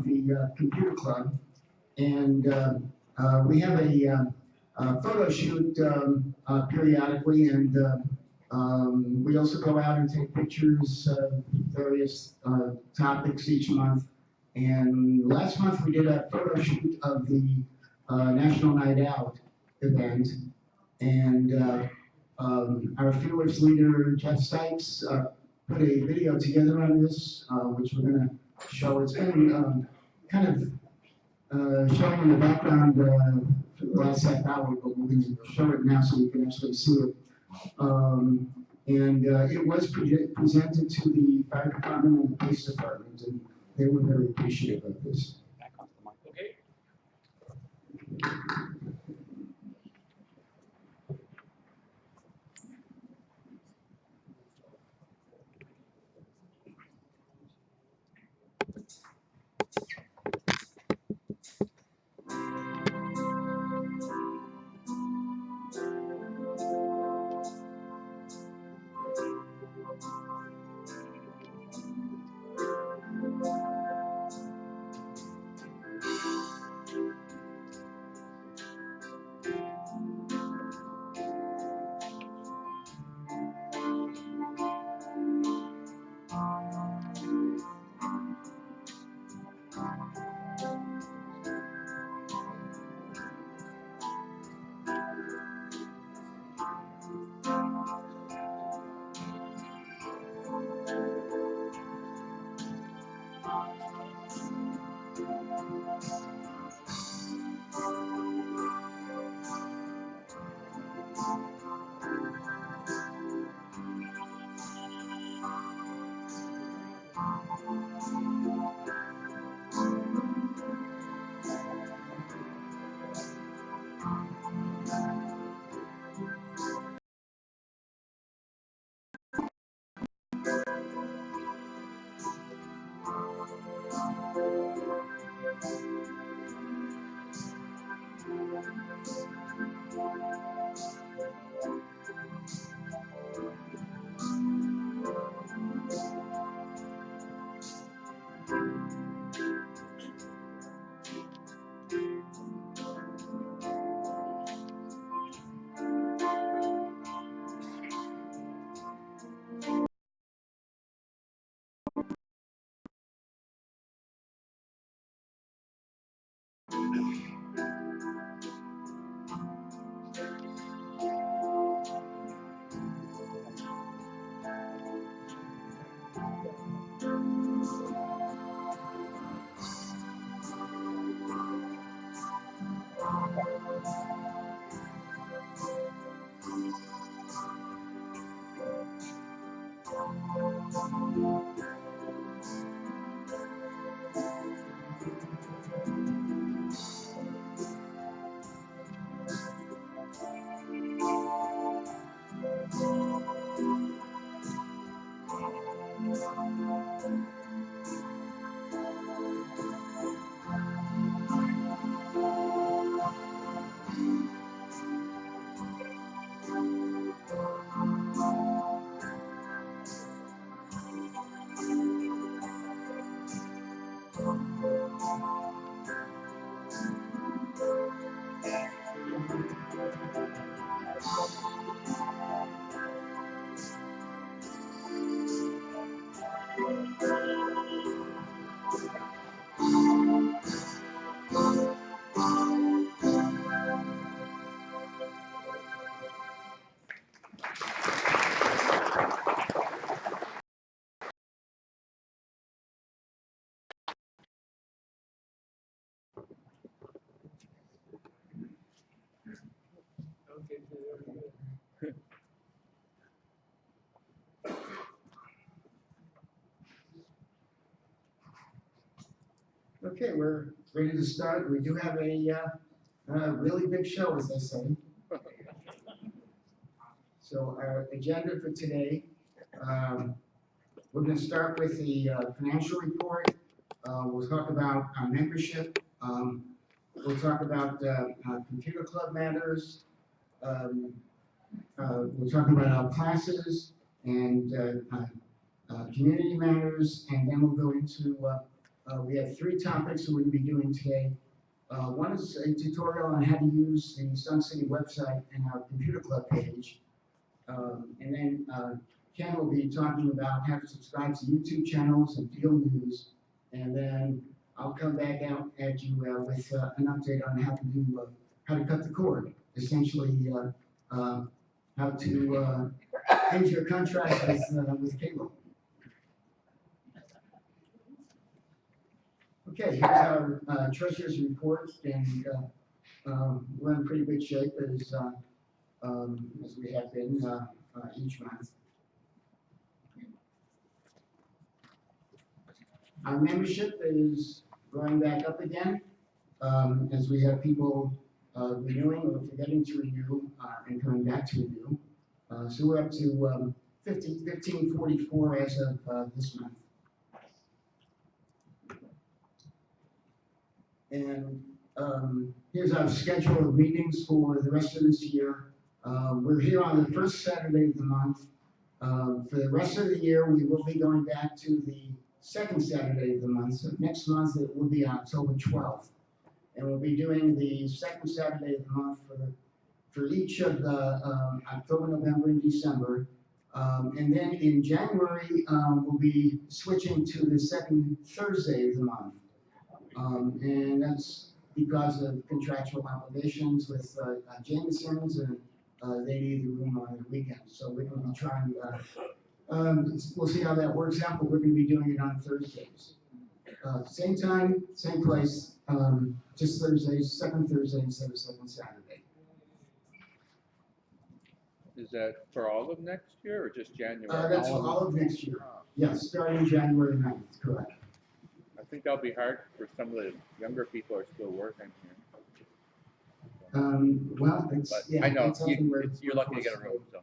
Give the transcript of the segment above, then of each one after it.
of the Computer Club, and we have a photo shoot periodically, and we also go out and take pictures of various topics each month. And last month we did a photo shoot of the National Night Out event, and our fearless leader Jeff Sykes put a video together on this, which we're going to show. It's been kind of showing in the background for the last half hour, but we're going to show it now so you can actually see it. It was presented to the fire department and the police department, and they were very appreciative of this. Okay. Okay, we're ready to start. We do have a really big show, as they say. So our agenda for today, we're going to start with the financial report. We'll talk about our membership. We'll talk about computer club matters. We'll talk about our classes and community matters, and then we'll go into We have 3 topics we're going to be doing today. One is a tutorial on how to use the Sun City website and our computer club page. And then Ken will be talking about how to subscribe to YouTube channels and DealNews. And then I'll come back out at you with an update on how to cut the cord. Essentially, how to end your contract with cable. Okay, here's our treasurer's report, and we're in pretty good shape as we have been each month. Our membership is going back up again as we have people renewing or forgetting to renew and coming back to renew. So we're up to 1544 as of this month. And here's our schedule of meetings for the rest of this year. We're here on the first Saturday of the month. For the rest of the year, we will be going back to the second Saturday of the month. So next month it will be October 12th. And we'll be doing the second Saturday of the month for each of the October, November, and December. And then in January, we'll be switching to the second Thursday of the month. And that's because of contractual obligations with Jameson's, and they need the room on the weekends. So we're going to be trying, we'll see how that works out, but we're going to be doing it on Thursdays. Same time, same place, just Thursdays, second Thursday instead of second Saturday. Is that for all of next year or just January? That's for all of next year. Yes, starting January 9th, correct. I think that'll be hard for some of the younger people who are still working here. Well, it's, But yeah, I know it's something you're lucky to get a room. So.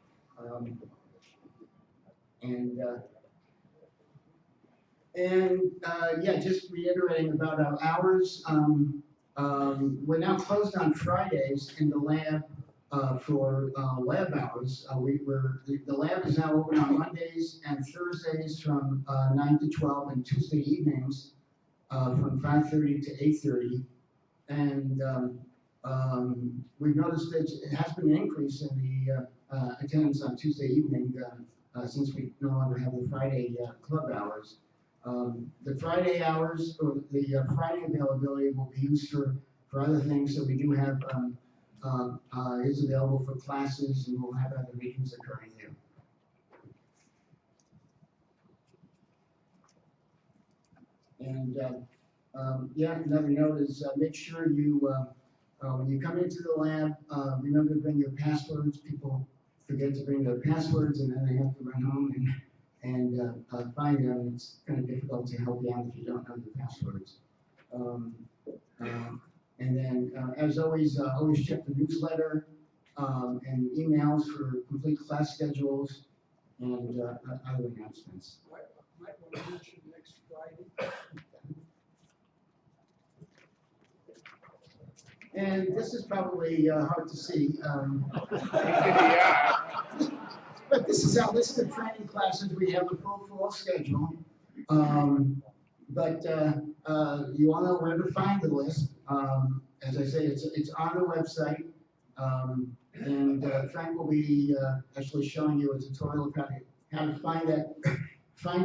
Yeah, just reiterating about our hours. We're now closed on Fridays in the lab for lab hours. The lab is now open on Mondays and Thursdays from 9 to 12, and Tuesday evenings from 5:30 to 8:30. And we've noticed that it has been an increase in the attendance on Tuesday evening since we no longer have the Friday club hours. The Friday hours, or the Friday availability, will be used for other things. So we do have is available for classes, and we'll have other meetings occurring there. And yeah, another note is make sure you when you come into the lab, remember to bring your passwords. People forget to bring their passwords, and then they have to run home and find them. It's kind of difficult to help you out if you don't know your passwords. And then, as always check the newsletter and emails for complete class schedules and other announcements. Might want to mention next Friday. And this is probably hard to see. Yeah. But this is our list of training classes. We have a full fall schedule. But you all know where to find the list. As I say, it's on the website. And Frank will be actually showing you a tutorial of how to find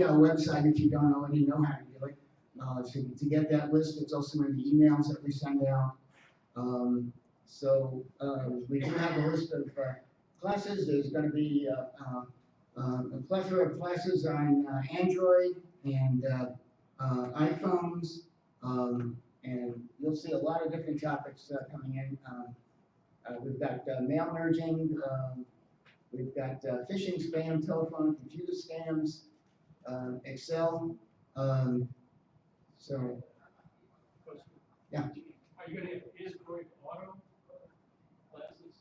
our website if you don't already know how to do it. So to get that list, it's also in the emails that we send out. So we do have a list of classes. There's going to be a plethora of classes on Android and iPhones, and you'll see a lot of different topics coming in. We've got mail merging, we've got phishing, spam, telephone, computer scams, Excel. So, yeah. Are you going to have Android Auto classes?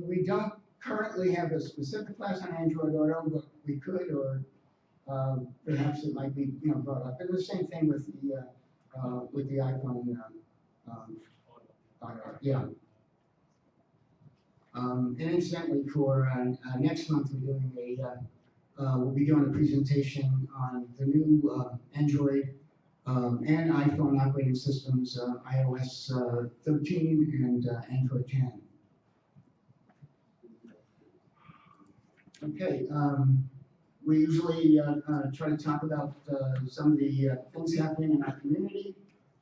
We don't currently have a specific class on Android Auto, but we could, or perhaps it might be, brought up. And the same thing with the iPhone. Yeah. And incidentally, for next month, we'll be doing a presentation on the new Android and iPhone operating systems, iOS 13 and Android 10. Okay, we usually try to talk about some of the things happening in our community.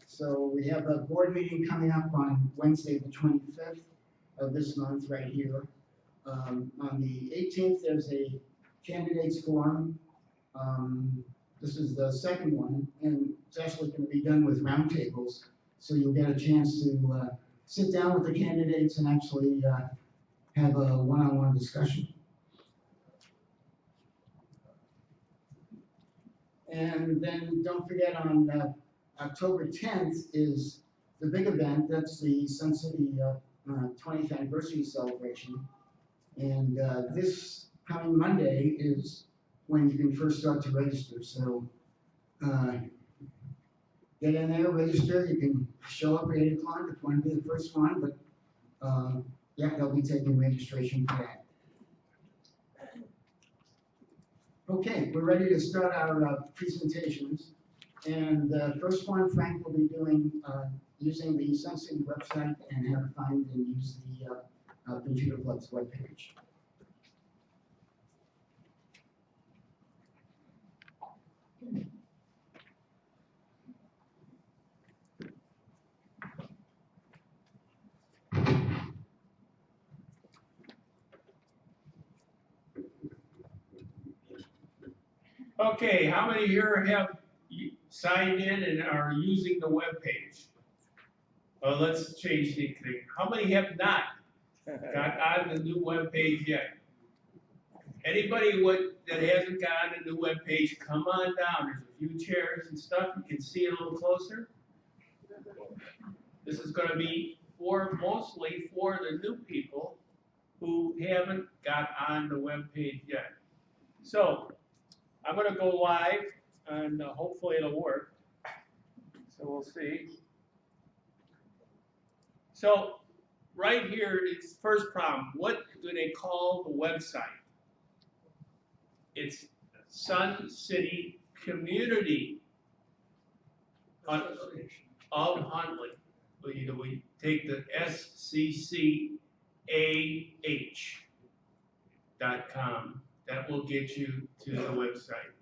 So we have a board meeting coming up on Wednesday, the 25th of this month, right here. On the 18th, there's a candidates forum. This is the second one, and it's actually going to be done with roundtables. So you'll get a chance to sit down with the candidates and actually have a one-on-one discussion. And then don't forget on October 10th is the big event. That's the Sun City 20th anniversary celebration. And this coming Monday is when you can first start to register. So get in there, register. You can show up at 8 o'clock if you want to be the first one. But yeah, they'll be taking registration for that. Okay, we're ready to start our presentations. And the first one, Frank will be doing using the Sun City website and how to find and use the Computer Club's webpage. Okay, how many here have signed in and are using the web page? Well, let's change the thing. How many have not got on the new web page yet? Anybody that hasn't got on the new web page, come on down. There's a few chairs and stuff. You can see it a little closer. This is going to be mostly for the new people who haven't got on the web page yet. So I'm going to go live, and hopefully it'll work. So we'll see. So right here, it's first problem. What do they call the website? It's Sun City Community of Huntley. We take the SCCAH.com. That will get you to the website.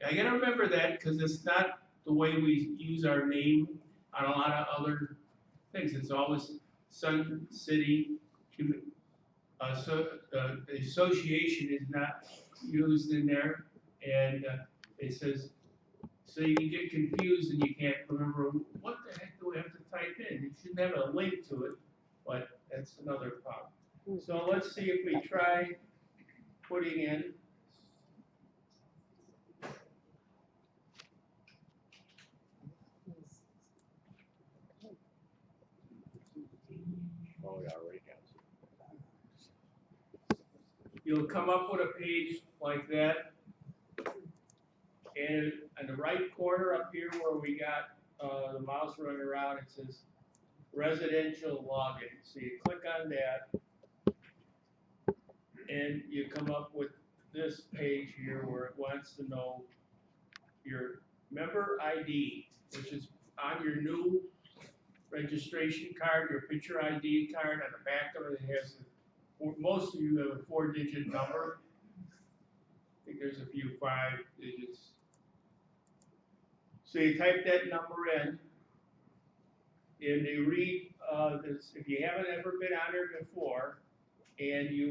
I gotta remember that because it's not the way we use our name on a lot of other things. It's always Sun City. So the association is not used in there, and it says, so you can get confused and you can't remember what the heck do we have to type in. You should have a link to it, but that's another problem. So let's see if we try putting in. Oh, yeah, right now. You'll come up with a page like that. And in the right corner up here where we got the mouse running around, it says residential login. So you click on that, and you come up with this page here where it wants to know your member ID, which is on your new registration card, your picture ID card. On the back of it, it has, most of you have a 4-digit number. I think there's a few 5 digits. So you type that number in, and you read this. If you haven't ever been on there before, and you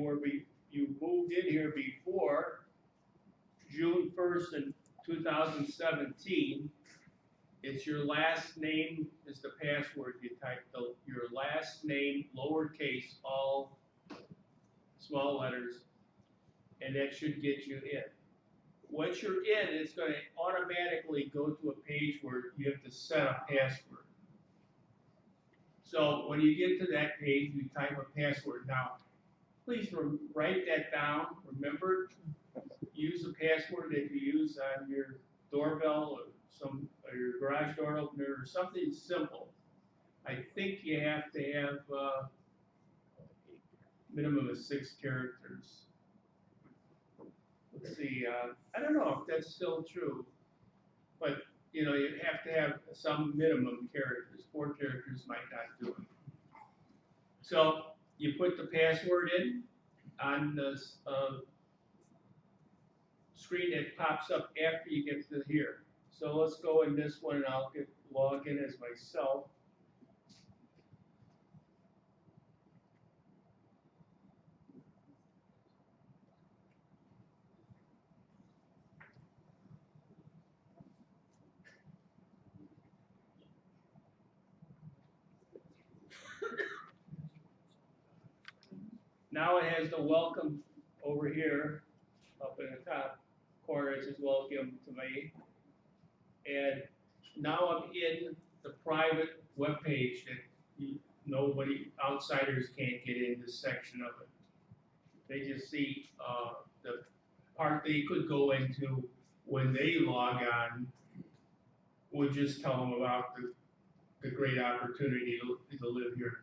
moved in here before June 1st in 2017, it's your last name is the password. You type your last name, lowercase, all small letters, and that should get you in. Once you're in, it's going to automatically go to a page where you have to set a password. So when you get to that page, you type a password. Now, please write that down. Remember, use the password that you use on your doorbell or your garage door opener or something simple. I think you have to have minimum of 6 characters. Let's see, I don't know if that's still true, but you know, you have to have some minimum characters. 4 characters might not do it. So you put the password in on the screen that pops up after you get to here. So let's go in this one and I'll log in as myself. Now it has the welcome over here, up in the top corner. It says welcome to me. And now I'm in the private web page that nobody, outsiders can't get in this section of it. They just see the part they could go into when they log on, would just tell them about the great opportunity to live here.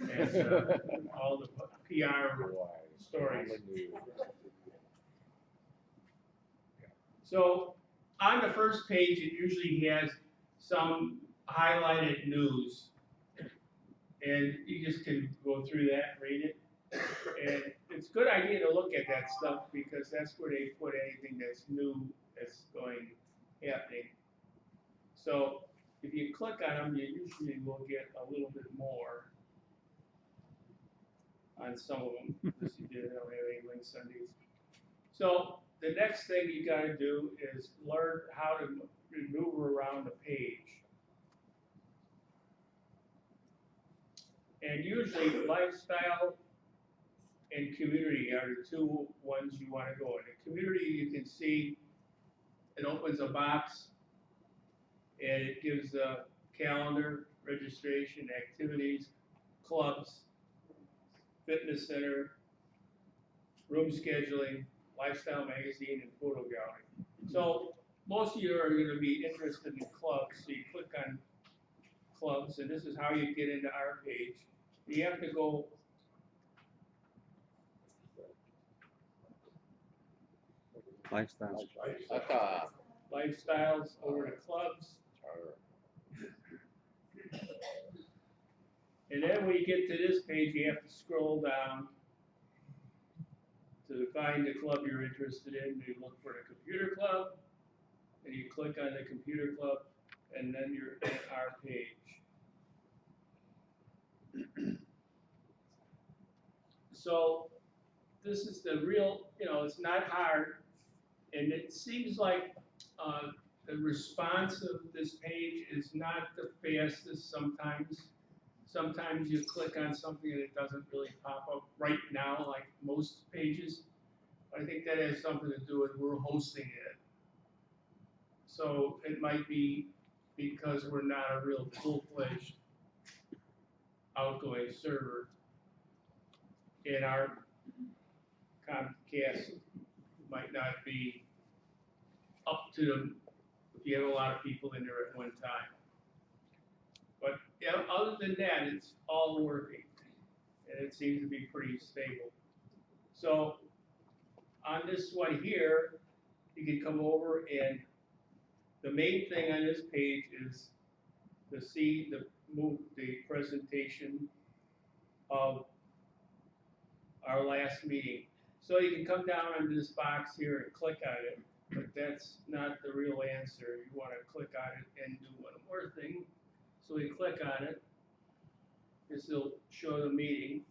And all the PR stories. So on the first page, it usually has some highlighted news. And you just can go through that, read it. And it's a good idea to look at that stuff because that's where they put anything that's new that's happening. So if you click on them, you usually will get a little bit more on some of them. This you did, I don't have any links on these. So the next thing you got to do is learn how to maneuver around the page. And usually lifestyle and community are the 2 ones you want to go in. In community, you can see it opens a box and it gives a calendar, registration, activities, clubs, fitness center, room scheduling, lifestyle magazine, and photo gallery. So most of you are going to be interested in clubs, so you click on clubs, and this is how you get into our page. You have to go Lifestyle. lifestyles over to clubs. And then when you get to this page, you have to scroll down to find the club you're interested in. You look for the computer club, and you click on the computer club, and then you're at our page. So this is the real, you know, it's not hard, and it seems like the response of this page is not the fastest sometimes. Sometimes you click on something and it doesn't really pop up right now like most pages. I think that has something to do with we're hosting it. So it might be because we're not a real full-fledged outgoing server. And our Comcast might not be up to them if you have a lot of people in there at one time. But yeah, other than that, it's all working, and it seems to be pretty stable. So on this one here, you can come over, and the main thing on this page is to see the presentation of our last meeting. So you can come down on this box here and click on it, but that's not the real answer. You want to click on it and do one more thing. So we click on it. This will show the meeting.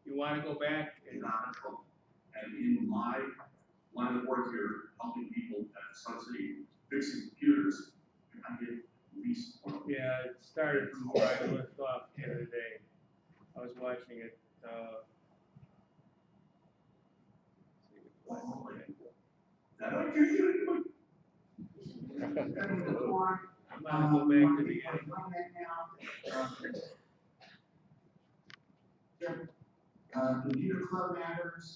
You want to go back and in my line of work here, helping people at Sun City fixing computers, I get at least one. Yeah, it started from where I left off the other day. I was watching it. That I can do. I'm gonna go back to the beginning. Computer club matters.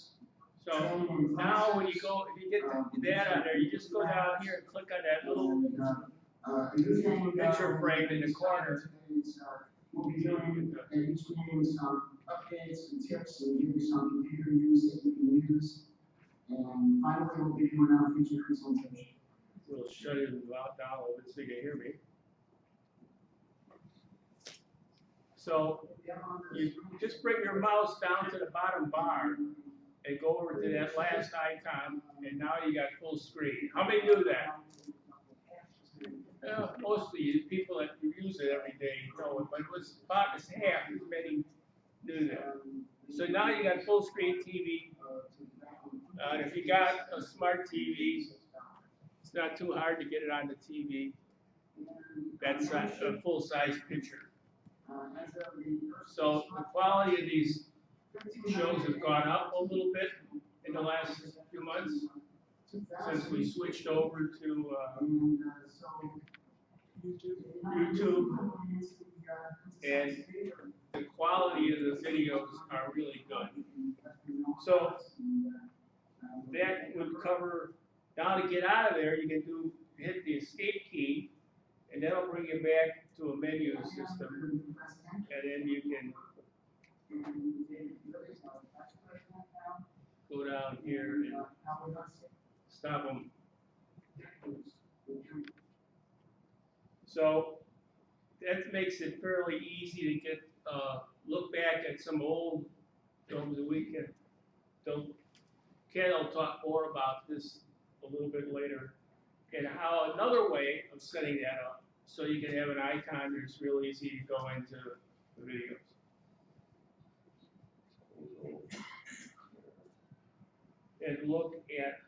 So now when you go, if you get that on there, you just go down here and click on that little picture frame in the corner. We'll be doing at each meeting some updates and tips and give you some computer news that you can use. And finally, we'll be doing our feature presentation. We'll shut it down a little bit so you can hear me. So you just bring your mouse down to the bottom bar and go over to that last icon, and now you got full screen. How many do that? Most of you people that use it every day know it, but it was about half as many do that. So now you got full screen TV. If you got a smart TV, it's not too hard to get it on the TV. That's a full-size picture. So the quality of these shows has gone up a little bit in the last few months since we switched over to YouTube, and the quality of the videos are really good. So that would cover. Now to get out of there, you can hit the escape key, and that'll bring you back to a menu system, and then you can go down here and stop them. So that makes it fairly easy to get look back at some old films that we can. Ken will talk more about this a little bit later, and how another way of setting that up so you can have an icon that's real easy to go into the videos. And look at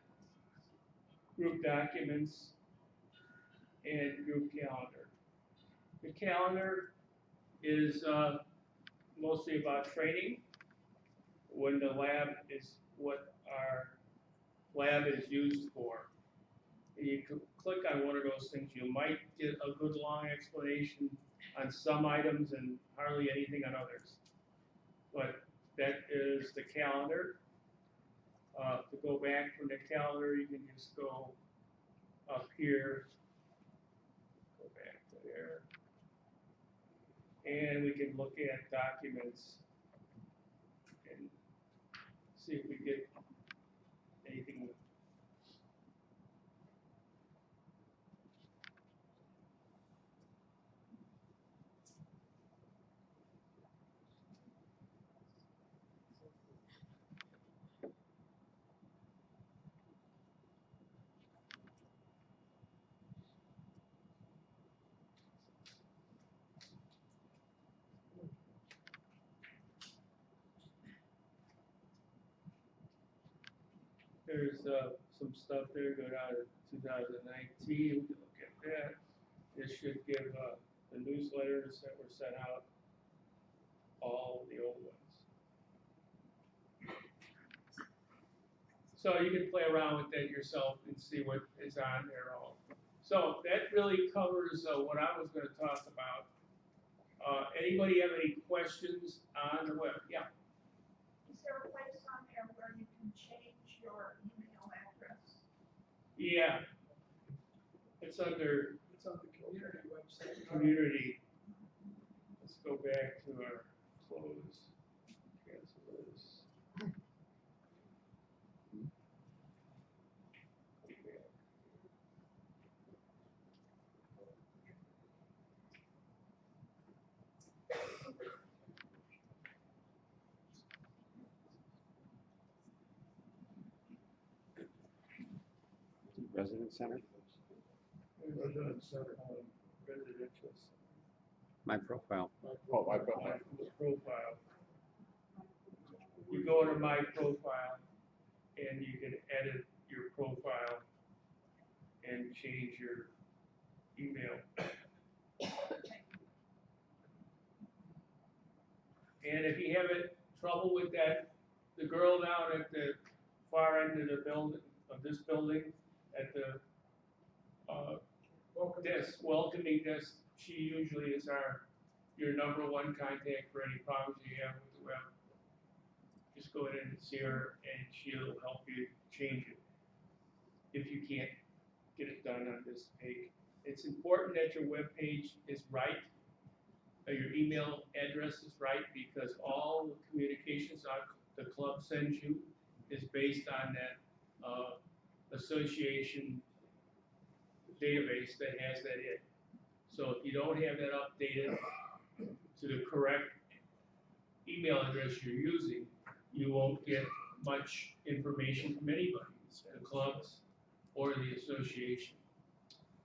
group documents and group calendar. The calendar is mostly about training, when the lab is what our lab is used for. And you can click on one of those things, you might get a good long explanation on some items and hardly anything on others. But that is the calendar. To go back from the calendar, you can just go up here, go back to there, and we can look at documents and see if we get anything. There's some stuff there, go down to 2019, we can look at that. This should give the newsletters that were sent out, all the old ones. So you can play around with that yourself and see what is on there all. So that really covers what I was going to talk about. Anybody have any questions on the web? Yeah. Is there a place on there where you can change your email address? Yeah. It's on the community website. Community. Let's go back to our close. Cancel this. Resident center, Residential. my profile. Oh, I've got my. Profile. You go to my profile and you can edit your profile and change your email. And if you have trouble with that, the girl down at the far end of the building, of this building, at the welcoming desk, she usually is your number one contact for any problems you have with the web. Just go in and see her, and she'll help you change it if you can't get it done on this page. It's important that your web page is right, your email address is right, because all the communications the club sends you is based on that association database that has that in. So if you don't have that updated to the correct email address you're using, you won't get much information from anybody, the clubs or the association.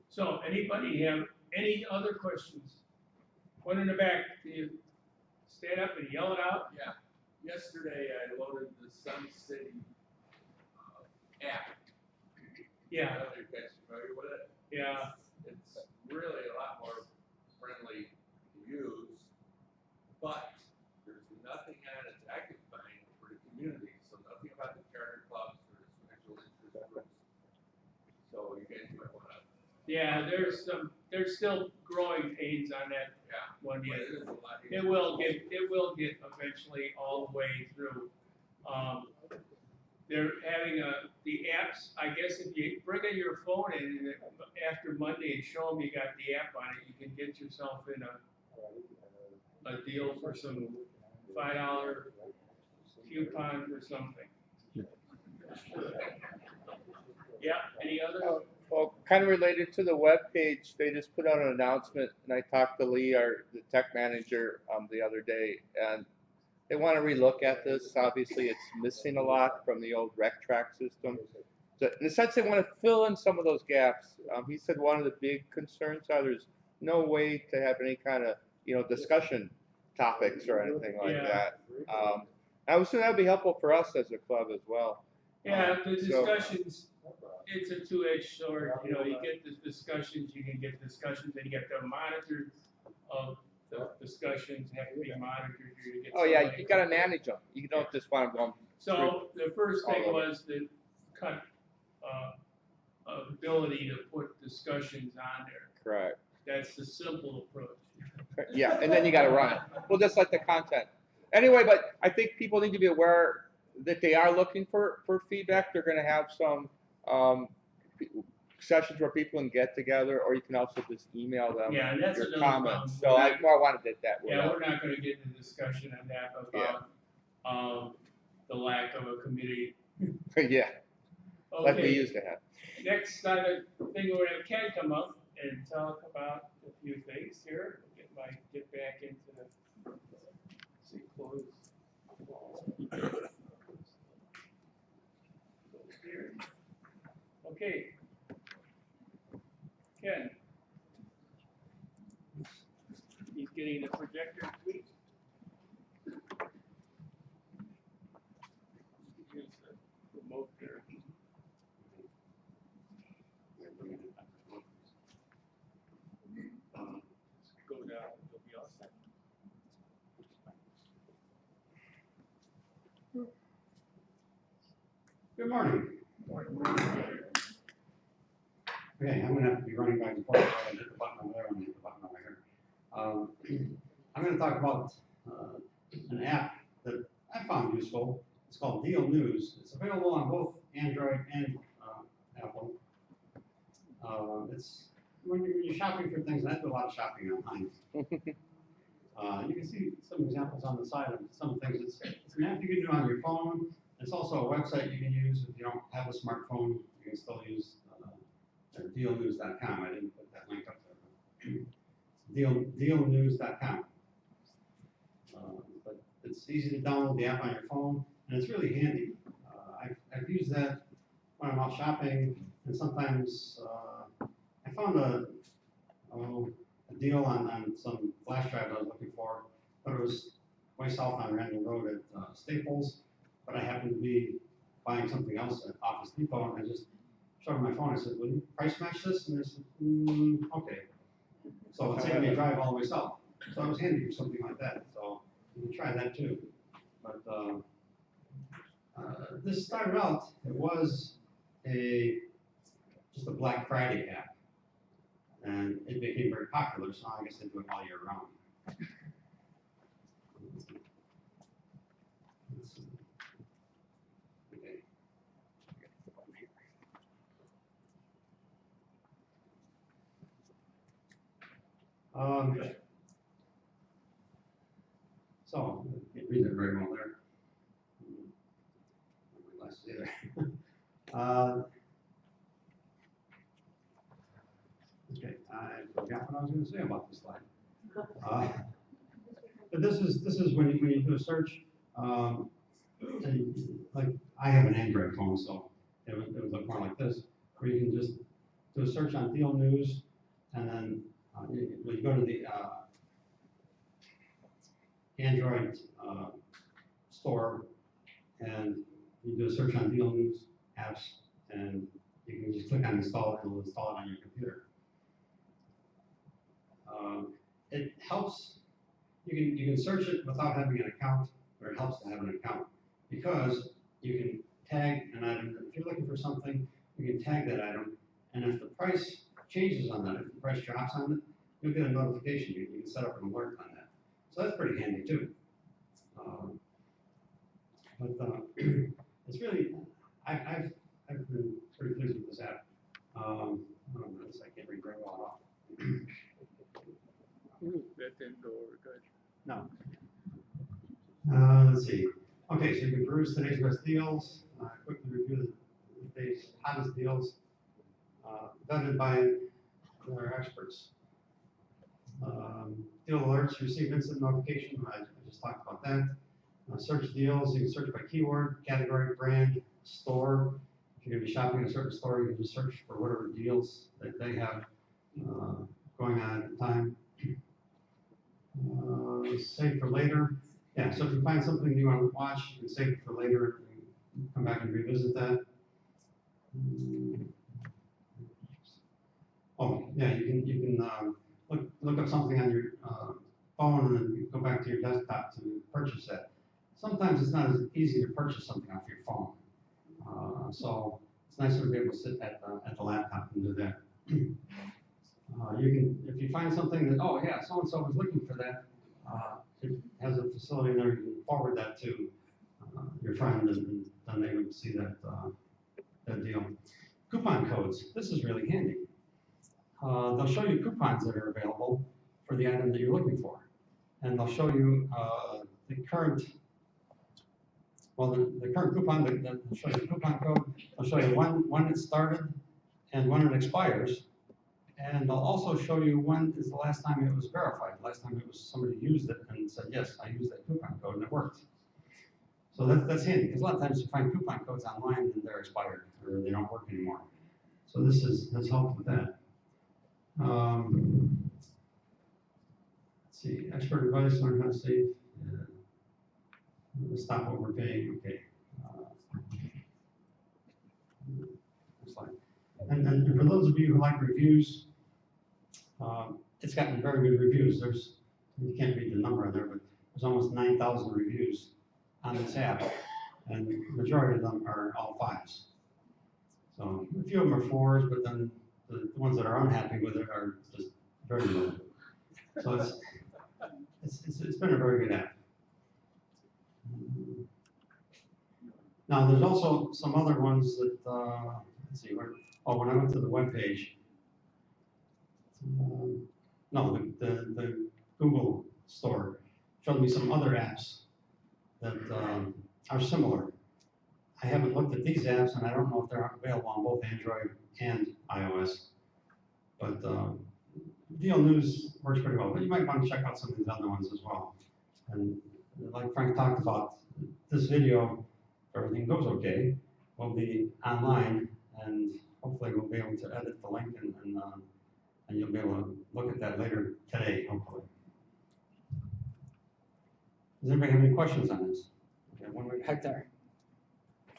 So anybody have any other questions? One in the back, can you stand up and yell it out? Yeah, yesterday I loaded the Sun City app. Yeah, I don't know if you guys are familiar with it. yeah, It's really a lot more friendly to use, but there's nothing on its active bind for the community, so nothing about the charter clubs or the special interest groups. So you guys might wanna, yeah, there's still growing pains on that one but yet. it is a lot easier. It will get eventually all the way through. They're having the apps, I guess if you bring in your phone in and after Monday and show them you got the app on it, you can get yourself in a deal for some $5 coupon for something. Yeah, any other? Well, kind of related to the web page, they just put out an announcement, and I talked to Lee, the tech manager, the other day, and they want to relook at this. Obviously, it's missing a lot from the old rec track system. So in a sense, they want to fill in some of those gaps. He said one of the big concerns are there's no way to have any kind of discussion topics or anything like that. I was sure that would be helpful for us as a club as well. Yeah, the discussions, it's a two-edged sword, you get the discussions, you can get discussions, and you get the monitors of the discussions have to be monitored. You get Oh yeah, somebody- you got to manage them. You don't just want to go. So the first thing all over. was the cut, ability to put discussions on there. Correct. That's the simple approach. Yeah, and then you got to run it. Well, just like the content. Anyway, but I think people need to be aware that they are looking for feedback. They're going to have some sessions where people can get together, or you can also just email them Yeah, and that's your another comments. problem. So I more wanted it that way. Yeah, we're not gonna get into discussion on that about, the lack of a committee. Yeah, like we Okay, used to have. next thing we're gonna have Ken come up and talk about a few things here. Get back into the, see, close. Here. Okay. Ken. He's getting the projector tweaked. Here's the remote there. Go down, you'll be all set. Good morning. Okay, I'm gonna have to be running back and forth. I hit the button over there and hit the button over here. I'm gonna talk about an app that I found useful. It's called DealNews. It's available on both Android and Apple. It's when you're shopping for things, and I do a lot of shopping online. You can see some examples on the side of some things. It's an app you can do on your phone. It's also a website you can use if you don't have a smartphone. You can still use DealNews.com. I didn't put that link up there. DealNews.com. But it's easy to download the app on your phone, and it's really handy. I've used that when I'm out shopping, and sometimes I found a deal on some flash drive I was looking for, but it was way south on Randall Road at Staples. But I happened to be buying something else at Office Depot, and I just showed my phone. I said, "Will you price match this?" And they said, "Okay." So it saved me a drive all the way south. So it was handy for something like that. So you can try that too. But this started out, it was just a Black Friday app, and it became very popular. So I guess they do it all year round. So, can't read it very well there. Not my glasses either. forgot what I was gonna say about this slide. But this is when you do a search, and like, I have an Android phone, so it would look more like this, where you can just do a search on DealNews, and then you go to the Android store, and you do a search on DealNews apps, and you can just click on install it, and it'll install it on your computer. It helps, you can search it without having an account, or it helps to have an account, because you can tag an item. If you're looking for something, you can tag that item, and if the price changes on that, if the price drops on it, you'll get a notification. You can set up an alert on that. So that's pretty handy too. It's really, I've been pretty pleased with this app. Oh, goodness, I can't read very well at all. That didn't go over good. No. Let's see. Okay, so you can peruse today's best deals, quickly review the day's hottest deals, vetted by our experts. Deal alerts, receive instant notification. I just talked about that. Search deals, you can search by keyword, category, brand, store. If you're going to be shopping at a certain store, you can just search for whatever deals that they have going on at the time. Save for later. Yeah, so if you find something you want to watch, you can save it for later and come back and revisit that. Oh, yeah, you can look up something on your phone and then go back to your desktop to purchase that. Sometimes it's not as easy to purchase something off your phone. So it's nicer to be able to sit at the laptop and do that. You can, if you find something that, oh yeah, so-and-so was looking for that, it has a facility there, you can forward that to your friend, and then they would see that deal. Coupon codes, this is really handy. They'll show you coupons that are available for the item that you're looking for. And they'll show you the current coupon, they'll show you the coupon code, they'll show you when it started and when it expires. And they'll also show you when is the last time it was verified, the last time it was somebody used it and said, yes, I used that coupon code and it worked. So that's handy, because a lot of times you find coupon codes online and they're expired or they don't work anymore. So this has helped with that. Let's see, expert advice, learn how to save. Stop overpaying, okay. Next slide. And for those of you who like reviews, it's gotten very good reviews. You can't read the number on there, but there's almost 9,000 reviews on this app, and the majority of them are all 5s. So a few of them are 4s, but then the ones that are unhappy with it are just very low. So it's been a very good app. Now there's also some other ones that let's see where. Oh, when I went to the web page, no, the Google store showed me some other apps that are similar. I haven't looked at these apps, and I don't know if they're available on both Android and iOS. But DealNews works pretty well. But you might want to check out some of these other ones as well. And like Frank talked about, this video, if everything goes okay, will be online, and hopefully we'll be able to edit the link, and you'll be able to look at that later today, hopefully. Does anybody have any questions on this? Okay, one way back there.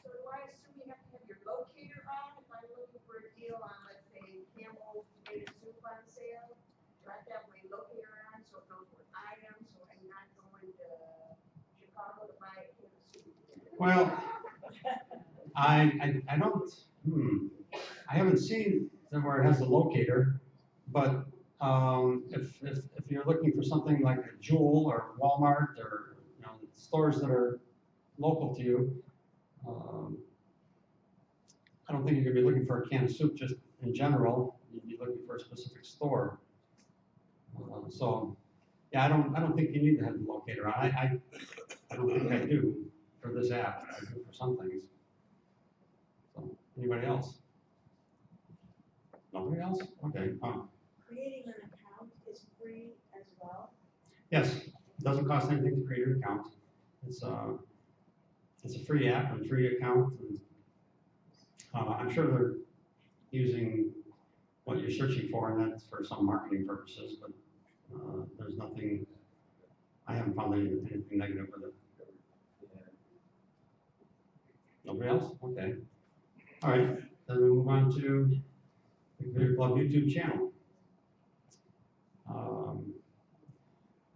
So do I assume you have to have your locator on if I'm looking for a deal on, let's say, Campbell's tomato soup on sale? Do I have to have my locator on so it knows what items, so I'm not going to Chicago to buy a can of soup? Well, I don't, I haven't seen where it has a locator, but if you're looking for something like a Jewel or Walmart or stores that are local to you, I don't think you're going to be looking for a can of soup just in general. You'd be looking for a specific store. So, yeah, I don't think you need to have the locator on. I don't think I do for this app. I do for some things. So, anybody else? Nobody else? Okay. Creating an account free as well? Yes, it doesn't cost anything to create an account. It's a free app and free account. And, I'm sure they're using what you're searching for, and that's for some marketing purposes, but there's nothing, I haven't found anything negative with it. Nobody else? Okay. All right, then we'll move on to the Computer Club YouTube channel.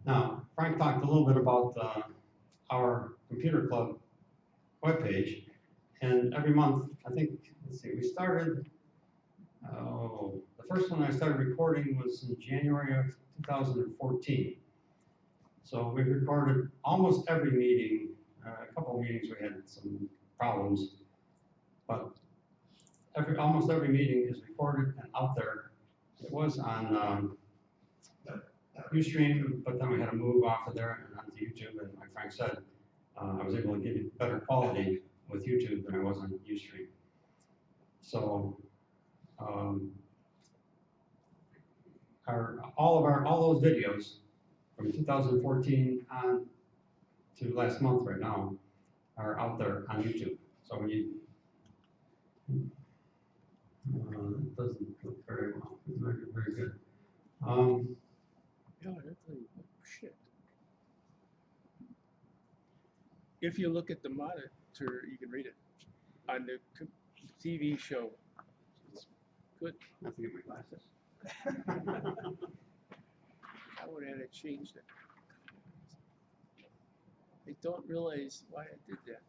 Now, Frank talked a little bit about our Computer Club webpage, and every month, I think, let's see, we started, the first one I started recording was in January of 2014. So we've recorded almost every meeting. A couple of meetings we had some problems, but almost every meeting is recorded and out there. It was on Ustream, but then we had to move off of there and onto YouTube, and like Frank said, I was able to give you better quality with YouTube than I was on Ustream. So all those videos from 2014 on to last month right now are out there on YouTube. So when you it doesn't look very well. It's not very good. Yeah, that's like, shit. If you look at the monitor, you can read it on the TV show. It's good. I have to get my glasses. I would have had to change it. I don't realize why I did that.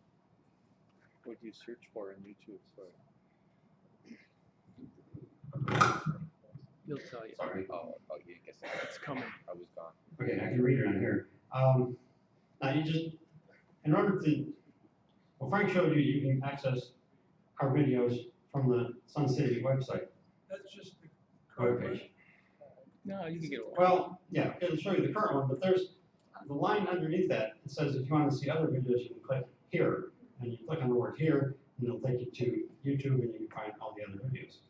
What do you search for on YouTube? He'll tell you. Sorry. Oh, you guess It's coming. I was gone. Okay, I can read it on here. Now you just, in order to, well, Frank showed you, you can access our videos from the Sun City website. That's just the Webpage. No, you can get it. Well, yeah, it'll show you the current one, but there's the line underneath that. It says if you want to see other videos, you can click here, and you click on the word here, and it'll take you to YouTube, and you can find all the other videos.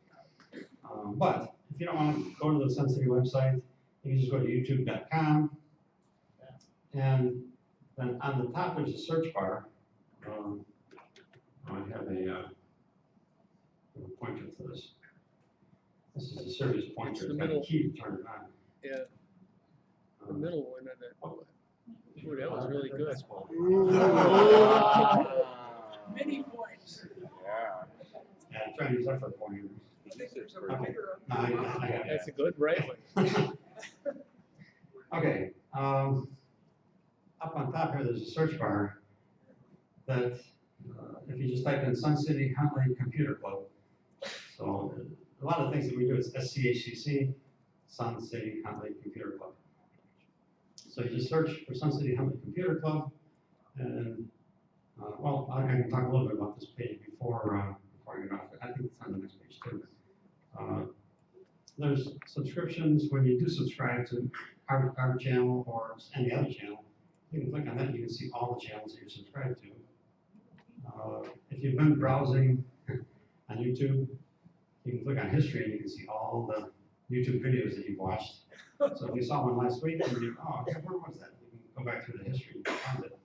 But if you don't want to go to the Sun City website, you can just go to youtube.com, and then on the top there's a search bar. I have a pointer to this. This is a serious pointer. It's the It's got a middle. key to turn it on. Yeah, the middle one. Ooh, that was really good. mini points. Yeah. Yeah, try to use that for pointers. I think there's a bigger. No, I got it. That's a good right one. Okay, up on top here, there's a search bar that, if you just type in Sun City Huntley Computer Club, so a lot of things that we do is SCHCC, Sun City Huntley Computer Club. So you just search for Sun City Huntley Computer Club, and, well, I can talk a little bit about this page before I get off. I think it's on the next page too. There's subscriptions. When you do subscribe to our channel or any other channel, you can click on that and you can see all the channels that you're subscribed to. If you've been browsing on YouTube, you can click on history and you can see all the YouTube videos that you've watched. So if you saw one last week and you, oh, okay, where was that? You can go back through the history and find it.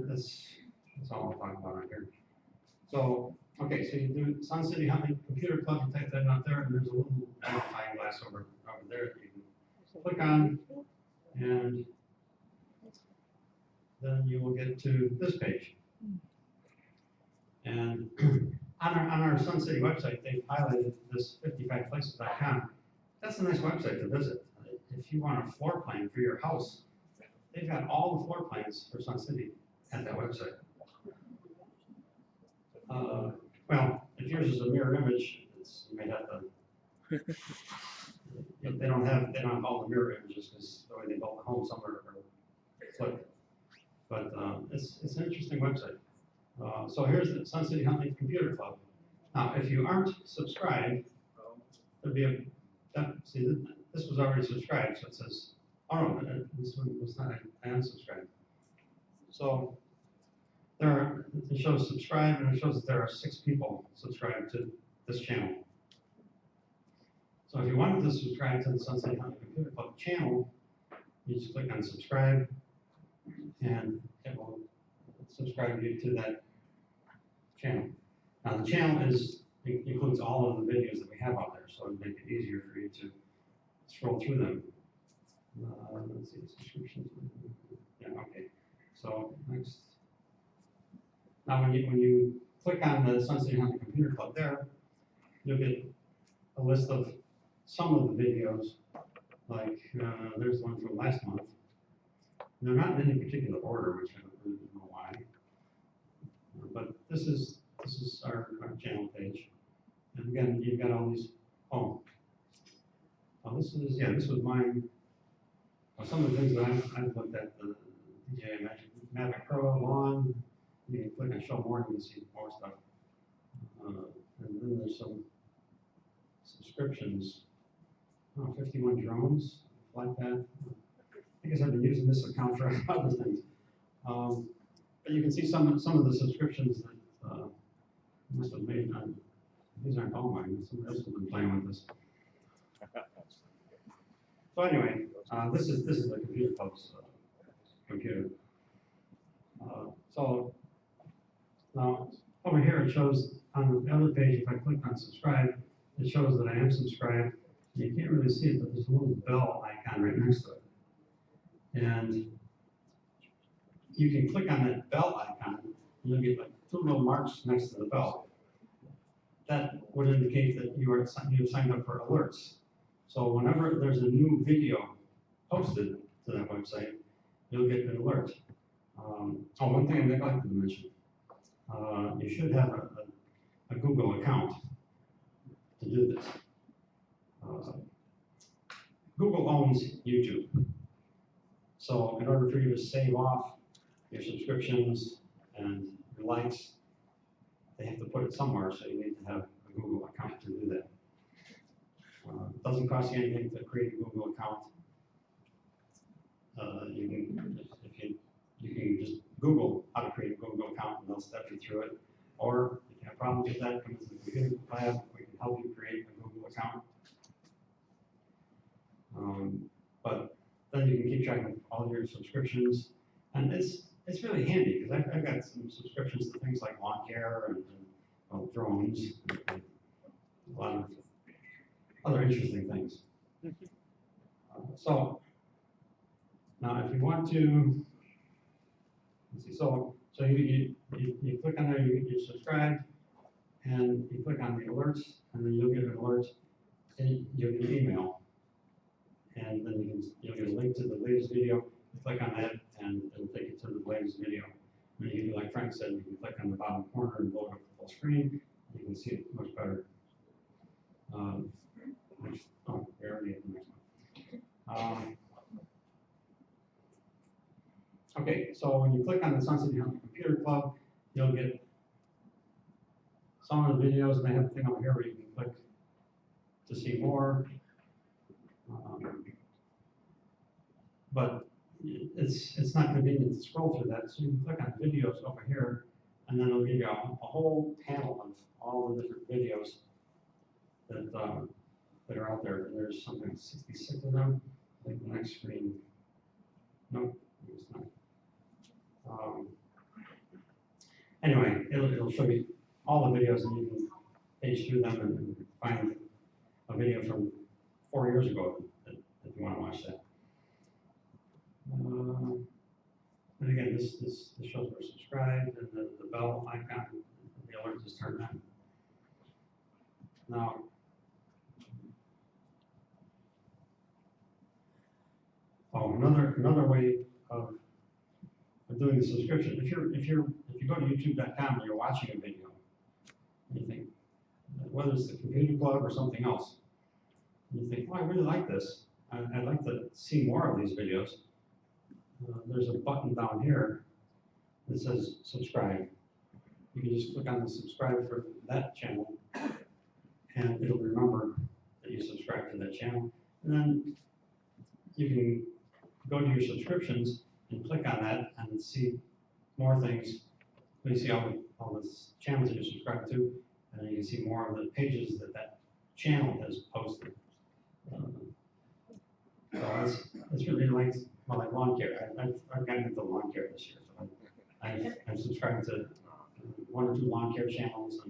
That's all I'll talk about on here. So, okay, so you do Sun City Huntley Computer Club, you type that out there, and there's a little magnifying glass over there that you can click on, and then you will get to this page. And on our Sun City website, they've highlighted this 55places.com. That's a nice website to visit. If you want a floor plan for your house, they've got all the floor plans for Sun City at that website. Well, if yours is a mirror image, you may have to. They don't have all the mirror images because the way they built the home, somewhere are flipped. But it's an interesting website. So here's the Sun City Huntley Computer Club. Now, if you aren't subscribed, there'd be see, this was already subscribed, so it says, oh no, this one was not, I unsubscribed. So it shows subscribe, and it shows that there are 6 people subscribed to this channel. So if you wanted to subscribe to the Sunset County Computer Club channel, you just click on subscribe, and it will subscribe you to that channel. Now the channel includes all of the videos that we have out there, so it'll make it easier for you to scroll through them. Let's see, subscriptions. Yeah, okay. So next. Now when you click on the Sunset County Computer Club there, you'll get a list of some of the videos, like there's one from last month. They're not in any particular order, which I don't really know why. But this is our channel page. And again, you've got all these, this was mine. Some of the things that I've looked at, the DJI Mavic Pro Lawn, you can click on show more, you can see more stuff. And then there's some subscriptions. 51 drones, flight path. I guess I've been using this account for other things. But you can see some of the subscriptions that must have made on, these aren't all mine, somebody else has been playing with this. So anyway, this is the Computer Club's computer. So now over here it shows on the other page, if I click on subscribe, it shows that I am subscribed. You can't really see it, but there's a little bell icon right next to it. And you can click on that bell icon, and you'll get like 2 little marks next to the bell. That would indicate that you've signed up for alerts. So whenever there's a new video posted to that website, you'll get an alert. One thing I neglected to mention, you should have a Google account to do this. Google owns YouTube. So in order for you to save off your subscriptions and your likes, they have to put it somewhere, so you need to have a Google account to do that. It doesn't cost you anything to create a Google account. You can just Google how to create a Google account, and they'll step you through it. Or if you have problems with that, come to the computer lab. We can help you create a Google account. But then you can keep track of all your subscriptions, and it's really handy because I've got some subscriptions to things like lawn care and drones, and a lot of other interesting things. So now, if you want to, let's see. So you click on there, you subscribe, and you click on the alerts, and then you'll get an alert, and you'll get an email. And then you'll get a link to the latest video. You click on that, and it'll take you to the latest video. And you can do like Frank said, you can click on the bottom corner and blow it up the full screen. You can see it much better. We already have the next one. Okay, so when you click on the Sunset County Computer Club, you'll get some of the videos, and they have a thing over here where you can click to see more. But it's not convenient to scroll through that, so you can click on videos over here, and then it'll give you a whole panel of all the different videos that are out there. And there's something like 66 of them. I think the next screen. Nope, it's not. Anyway, it'll show you all the videos, and you can page through them and find a video from 4 years ago if you want to watch that. And again, this shows we're subscribed, and the bell icon, the alert is turned on. Now, another way of doing the subscription. If you go to YouTube.com and you're watching a video, and you think, whether it's the Computer Club or something else, and you think, oh, I really like this. I'd like to see more of these videos. There's a button down here that says subscribe. You can just click on the subscribe for that channel, and it'll remember that you subscribe to that channel. And then you can go to your subscriptions and click on that and see more things. You see all the channels that you're subscribed to, and then you can see more of the pages that channel has posted. So it's really like, well, like lawn care. I've gotten into lawn care this year, so I've subscribed to 1 or 2 lawn care channels,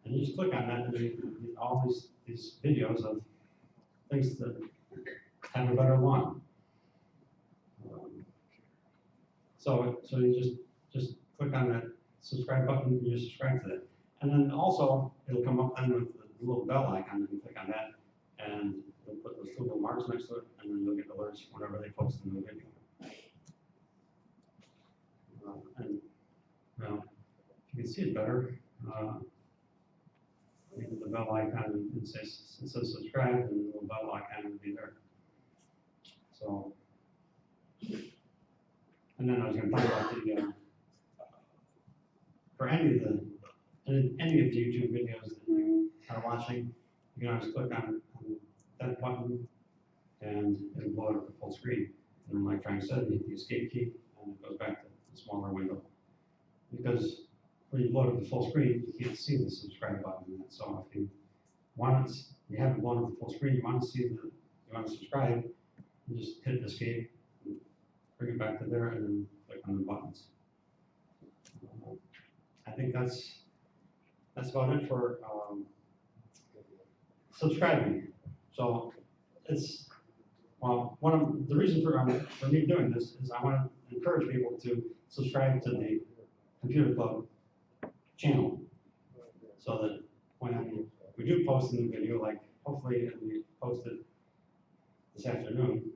and you just click on that, and you get all these videos of things to have a better lawn. So you just click on that subscribe button, and you subscribe to that. And then also, it'll come up then with the little bell icon, you can click on that, and they'll put those 2 little marks next to it, and then you'll get alerts whenever they post a new video. And, well, if you can see it better, you hit the bell icon, it says subscribe, and the little bell icon will be there. So, and then I was going to talk about the, for any of the YouTube videos that you are watching, you can always click on that button, and it'll blow it up to full screen. And then, like Frank said, you hit the escape key, and it goes back to the smaller window. Because when you blow it up to full screen, you can't see the subscribe button. So if you want it, you haven't blown up to full screen, you want to see you want to subscribe, you just hit escape, bring it back to there, and then click on the buttons. I think that's about it for subscribing. So it's, well, one of the reasons for me doing this is I want to encourage people to subscribe to the Computer Club channel, so that when we do post a new video, like hopefully we post it this afternoon,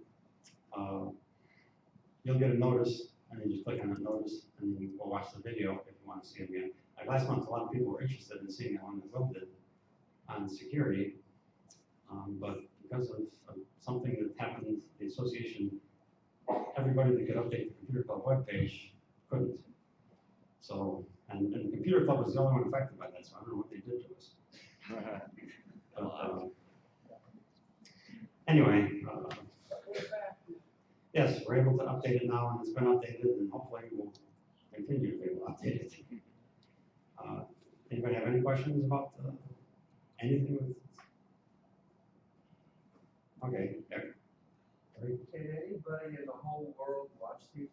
you'll get a notice, and you just click on that notice, and you can go watch the video if you want to see it again. Like last month, a lot of people were interested in seeing that one that Will did on security, but because of something that happened, the association, everybody that could update the Computer Club webpage couldn't. So, and the Computer Club was the only one affected by that, so I don't know what they did to us. But, anyway, yes, we're able to update it now, and it's been updated, and hopefully we'll continue to be able to update it. Anybody have any questions about anything with? Okay, Eric. Can anybody in the whole world watch these?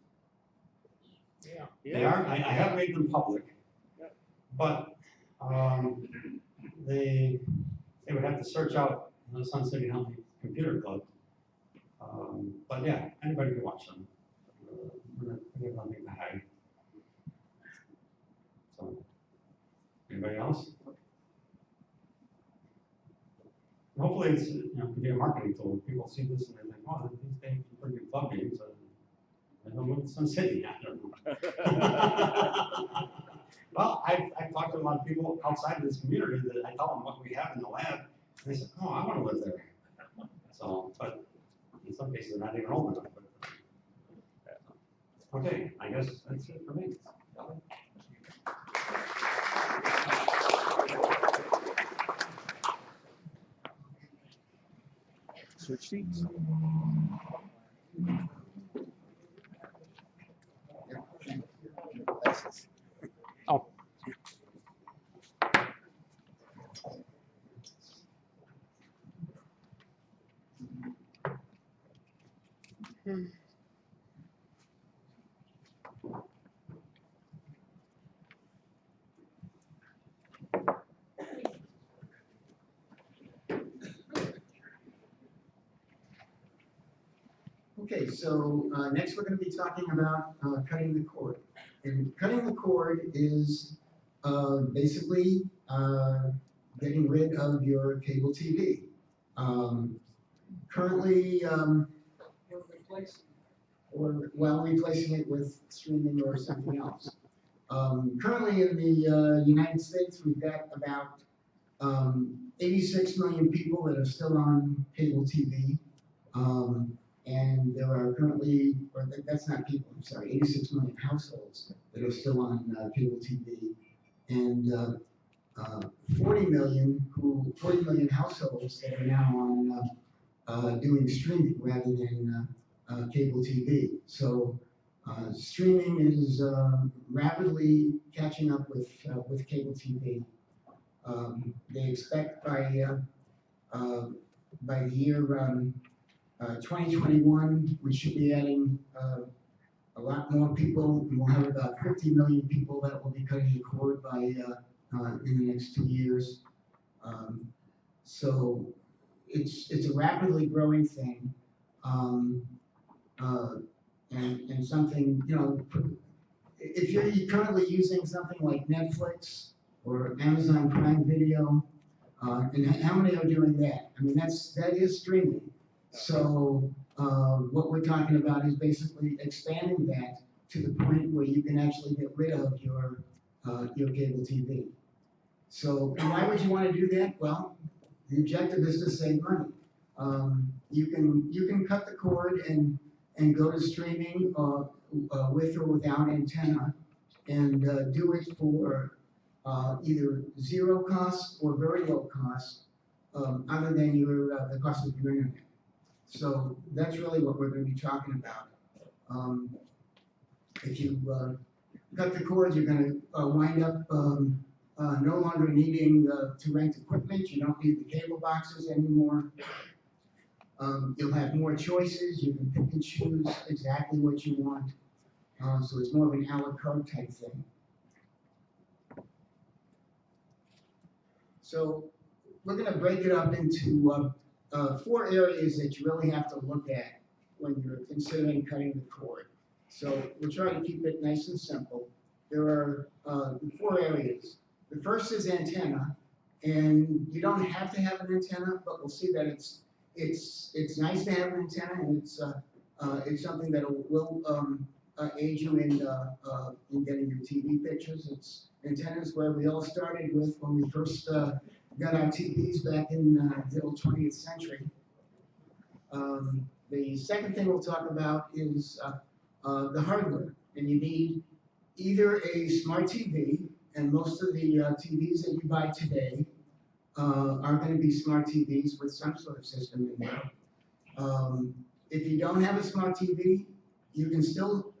Yeah. They are. I have made them public, but they would have to search out the Sun City Healthy Computer Club. But yeah, anybody can watch them. We have nothing to hide. So, anybody else? Hopefully, it's could be a marketing tool. People see this and they think, "Oh, these days are pretty good club games." I don't know what Sun City. I don't know. Well, I've talked to a lot of people outside of this community that I tell them what we have in the lab, and they say, "Oh, I want to live there." So, but in some cases, they're not even old enough. But, okay, I guess that's it for me. Switch seats. Oh. Okay, so next we're going to be talking about cutting the cord. And cutting the cord is basically getting rid of your cable TV. Currently, or replacing it with streaming or something else. Currently in the United States, we've got about 86 million people that are still on cable TV. And there are currently, or that's not people, I'm sorry, 86 million households that are still on cable TV. And 40 million households that are now on doing streaming rather than cable TV. So streaming is rapidly catching up with cable TV. They expect by by the year 2021, we should be adding a lot more people. We'll have about 50 million people that will be cutting the cord by in the next 2 years. So it's a rapidly growing thing, and something, you know, if you're currently using something like Netflix or Amazon Prime Video, and how many are doing that? I mean, that is streaming. So what we're talking about is basically expanding that to the point where you can actually get rid of your cable TV. So why would you want to do that? Well, the objective is to save money. You can cut the cord and go to streaming with or without antenna, and do it for either zero cost or very low cost, other than the cost of your internet. So that's really what we're going to be talking about. If you cut the cord, you're going to wind up no longer needing to rent equipment. You don't need the cable boxes anymore. You'll have more choices. You can pick and choose exactly what you want. So it's more of an a la carte type thing. So we're going to break it up into 4 areas that you really have to look at when you're considering cutting the cord. So we'll try to keep it nice and simple. There are 4 areas. The first is antenna, and you don't have to have an antenna, but we'll see that it's nice to have an antenna, and it's something that will aid you in getting your TV pictures. Antennas where we all started with when we first got our TVs back in the old 20th century. The second thing we'll talk about is the hardware, and you need either a smart TV, and most of the TVs that you buy today are going to be smart TVs with some sort of system in there. If you don't have a smart TV, you can still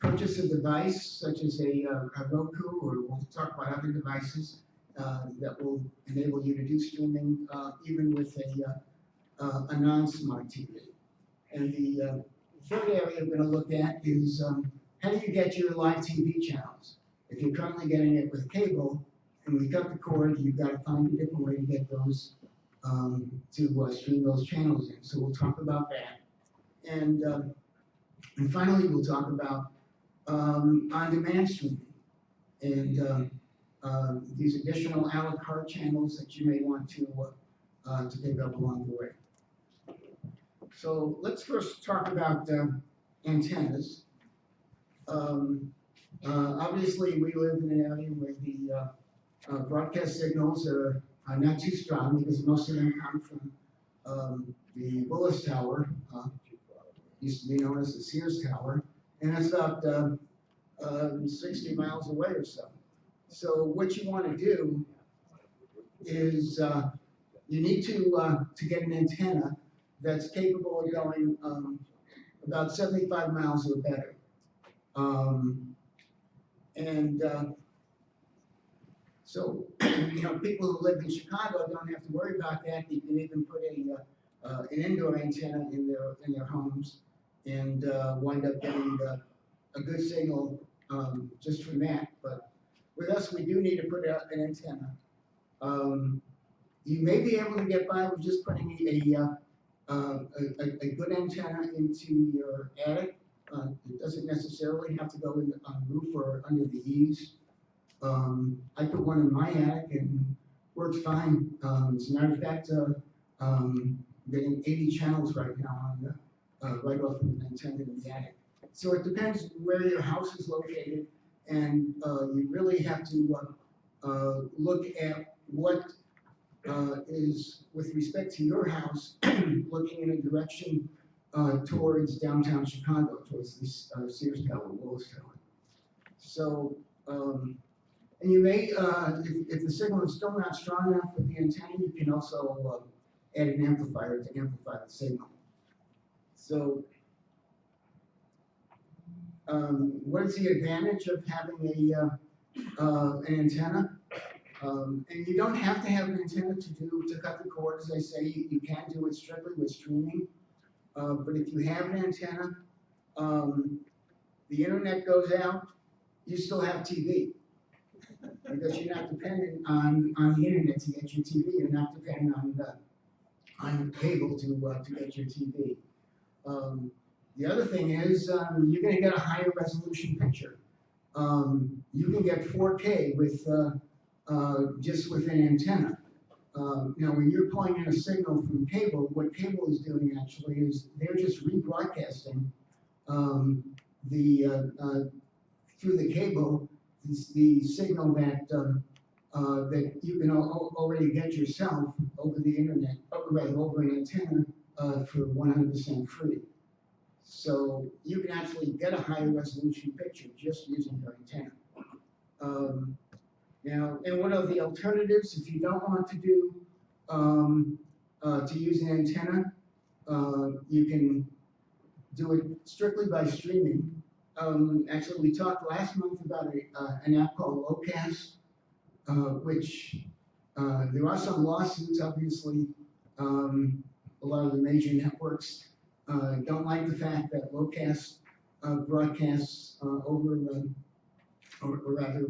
purchase a device such as a Roku, or we'll talk about other devices that will enable you to do streaming even with a non-smart TV. And the third area we're going to look at is how do you get your live TV channels? If you're currently getting it with cable, and we cut the cord, you've got to find a different way to get those to stream those channels in. So we'll talk about that. And finally, we'll talk about on-demand streaming and these additional a la carte channels that you may want to pick up along the way. So let's first talk about antennas. Obviously, we live in an area where the broadcast signals are not too strong because most of them come from the Willis Tower, used to be known as the Sears Tower, and it's about 60 miles away or so. So what you want to do is you need to get an antenna that's capable of going about 75 miles or better. So, you know, people who live in Chicago don't have to worry about that. You can even put an indoor antenna in their homes and wind up getting a good signal just from that. But with us, we do need to put out an antenna. You may be able to get by with just putting a good antenna into your attic. It doesn't necessarily have to go on the roof or under the eaves. I put one in my attic and works fine. As a matter of fact, getting 80 channels right now on right off of an antenna in the attic. So it depends where your house is located, and you really have to look at what is, with respect to your house, looking in a direction towards downtown Chicago, towards the Sears Tower, Willis Tower. So, and you may, if the signal is still not strong enough with the antenna, you can also add an amplifier to amplify the signal. So, what is the advantage of having an antenna? And you don't have to have an antenna to cut the cord, as I say, you can do it strictly with streaming. But if you have an antenna, the internet goes out, you still have TV. Because you're not dependent on the internet to get your TV, you're not dependent on cable to get your TV. The other thing is, you're gonna get a higher resolution picture. You can get 4K with, just with an antenna. Now, when you're pulling in a signal from cable, what cable is doing actually is they're just rebroadcasting through the cable the signal that you can already get yourself over the internet, over an antenna for 100% free. So you can actually get a higher resolution picture just using your antenna. Now, and what are the alternatives if you don't want to do to use an antenna? You can do it strictly by streaming. Actually, we talked last month about an app called Locast, which there are some lawsuits, obviously. A lot of the major networks don't like the fact that Locast broadcasts over, or rather,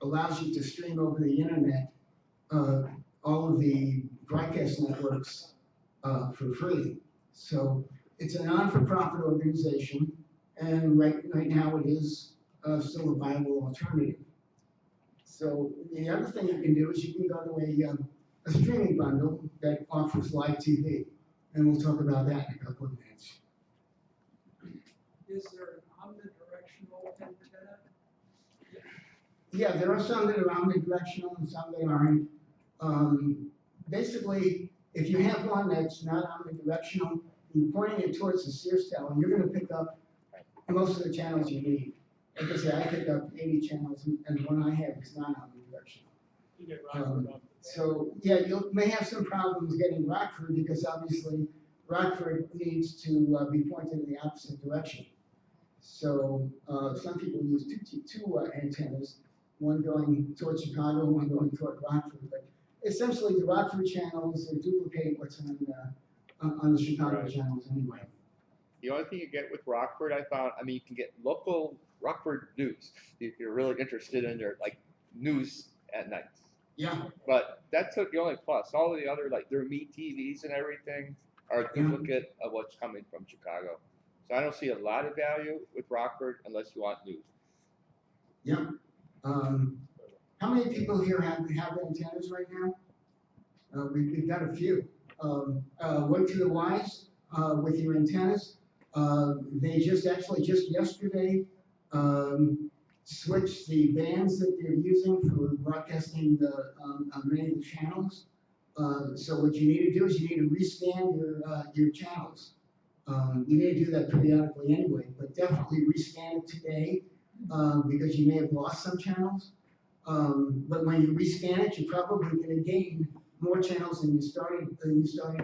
allows you to stream over the internet all of the broadcast networks for free. So it's a non-for-profit organization, and right now it is still a viable alternative. So the other thing you can do is you can go to a streaming bundle that offers live TV, and we'll talk about that in a couple of minutes. Is there an omnidirectional antenna? Yeah, there are some that are omnidirectional and some that aren't. Basically, if you have one that's not omnidirectional, you're pointing it towards the Sears tower, you're going to pick up most of the channels you need. Like I say, I pick up 80 channels, and the one I have is not omnidirectional. You get Rockford off the bat. So, yeah, you may have some problems getting Rockford because obviously Rockford needs to be pointed in the opposite direction. So some people use two antennas, one going towards Chicago, one going toward Rockford. But essentially, the Rockford channels duplicate what's on the Chicago Right. channels anyway. The only thing you get with Rockford, I found, I mean, you can get local Rockford news if you're really interested in their like news at night. Yeah. But that's the only plus. All of the other, like their meat TVs and everything, are a duplicate of what's coming from Chicago. So I don't see a lot of value with Rockford unless you want news. Yep. How many people here have antennas right now? We've got a few. Work to the wise with your antennas. They just yesterday switched the bands that they're using for broadcasting many of the channels. So what you need to do is you need to rescan your channels. You need to do that periodically anyway, but definitely rescan it today because you may have lost some channels. But when you rescan it, you're probably going to gain more channels than you started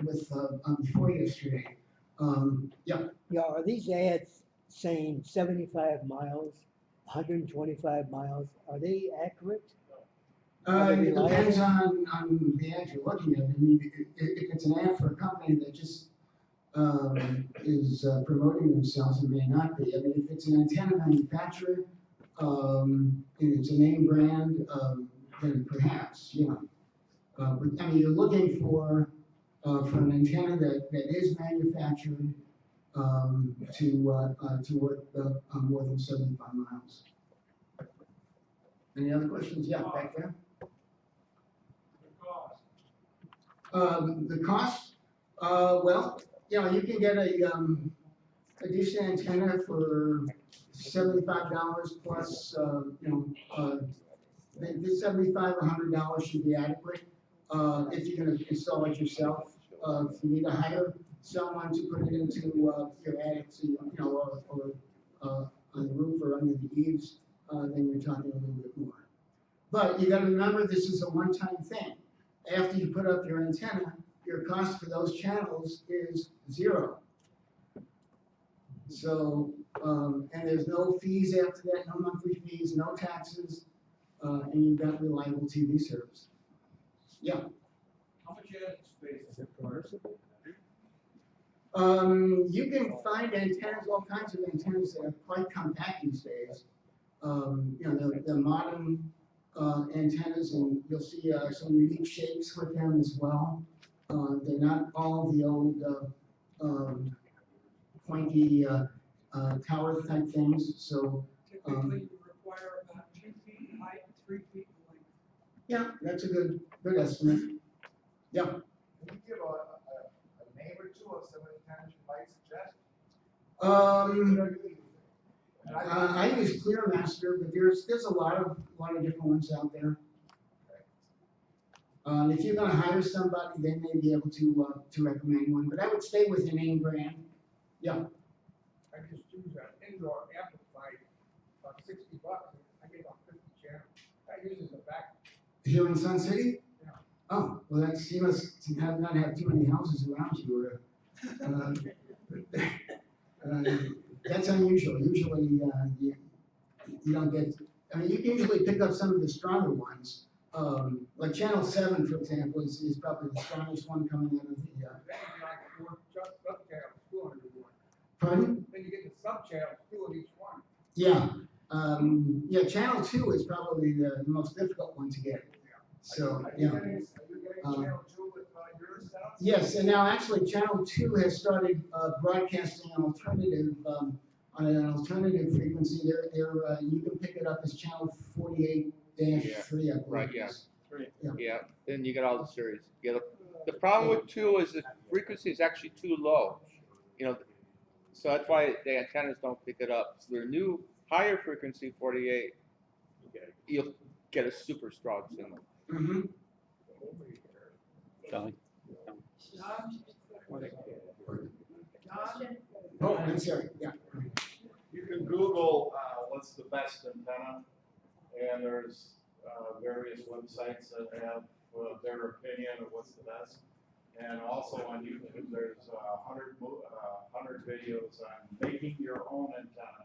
with before yesterday. Yeah. Yeah, are these ads saying 75 miles, 125 miles? Are they accurate? It depends on the ad you're looking at. I mean, if it's an ad for a company that just is promoting themselves, it may not be. I mean, if it's an antenna manufacturer and it's a name brand, then perhaps, you know. But I mean, you're looking for an antenna that is manufactured to work more than 75 miles. Any other questions? Yeah, back there. The cost, well, you know, you can get a decent antenna for $75 plus, you know, the $75, $100 should be adequate. If you're going to install it yourself, if you need to hire someone to put it into your attic, so you know, or on the roof or under the eaves, then you're talking a little bit more. But you got to remember, this is a one-time thing. After you put up your antenna, your cost for those channels is $0. So, and there's no fees after that, no monthly fees, no taxes. and you've got reliable TV service. Yeah. How much attic space is it for? You can find antennas, all kinds of antennas that are quite compact these days. You know, they're modern antennas, and you'll see some unique shapes with them as well. They're not all the old pointy tower type things. So Typically, you require about 2 feet in height, 3 feet in length. yeah, that's a good estimate. Yeah. Can you give a name or two of some of the antennas you might suggest? I use ClearMaster, but there's a lot of different ones out there. If you're gonna hire somebody, they may be able to recommend one, but I would stay with your name brand. Yeah. I just use an indoor amplified, about $60. I get about 50 channels. I use it as a backup. Here in Sun City? Yeah. Oh, well, you must not have too many houses around you. That's unusual. Usually, you don't get. I mean, you can usually pick up some of the stronger ones. Like Channel 7, for example, is probably the strongest one coming out of the. Then you like 4 sub-channels, 201. Pardon? Then you get the sub-channels, 2 of each one. Yeah. Yeah. Channel 2 is probably the most difficult one to get. So yeah. Are you getting channel 2 with your setup? Yes, and now actually Channel 2 has started broadcasting an alternative on an alternative frequency. You can pick it up as Channel 48-3, I believe. Right, yeah. Yeah. Yeah, then you get all the series. The problem with 2 is the frequency is actually too low. You know, so that's why the antennas don't pick it up. So their new higher frequency 48, you'll get a super strong signal. Mm-hmm. Kelly? Oh, I'm sorry. Yeah. You can Google what's the best antenna, and there's various websites that have their opinion of what's the best. And also on YouTube, there's 100 videos on making your own antenna.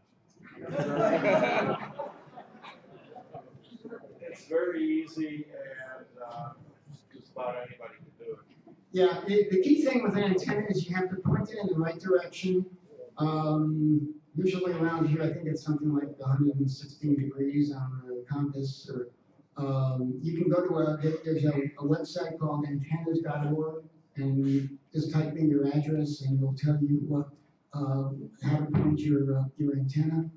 It's very easy, and just about anybody can do it. Yeah, the key thing with an antenna is you have to point it in the right direction. Usually around here, I think it's something like 116 degrees on the compass. Or, you can go to there's a website called antennas.org, and you just type in your address, and it'll tell you how to point your antenna.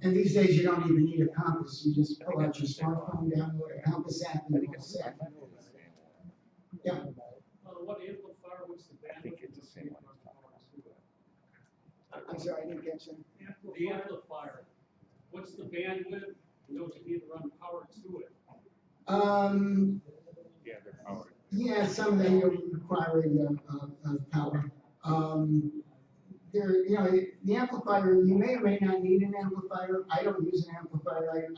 And these days, you don't even need a compass. You just pull out your smartphone, download a compass app, and you're all set. Yeah. What amplifier, what's the bandwidth? I think it's the same one. I'm sorry, I didn't catch that. The amplifier, what's the bandwidth? You know, to need to run power to it. Yeah, they're powered. Yeah, some of them require power. The amplifier, you may or may not need an amplifier. I don't use an amplifier.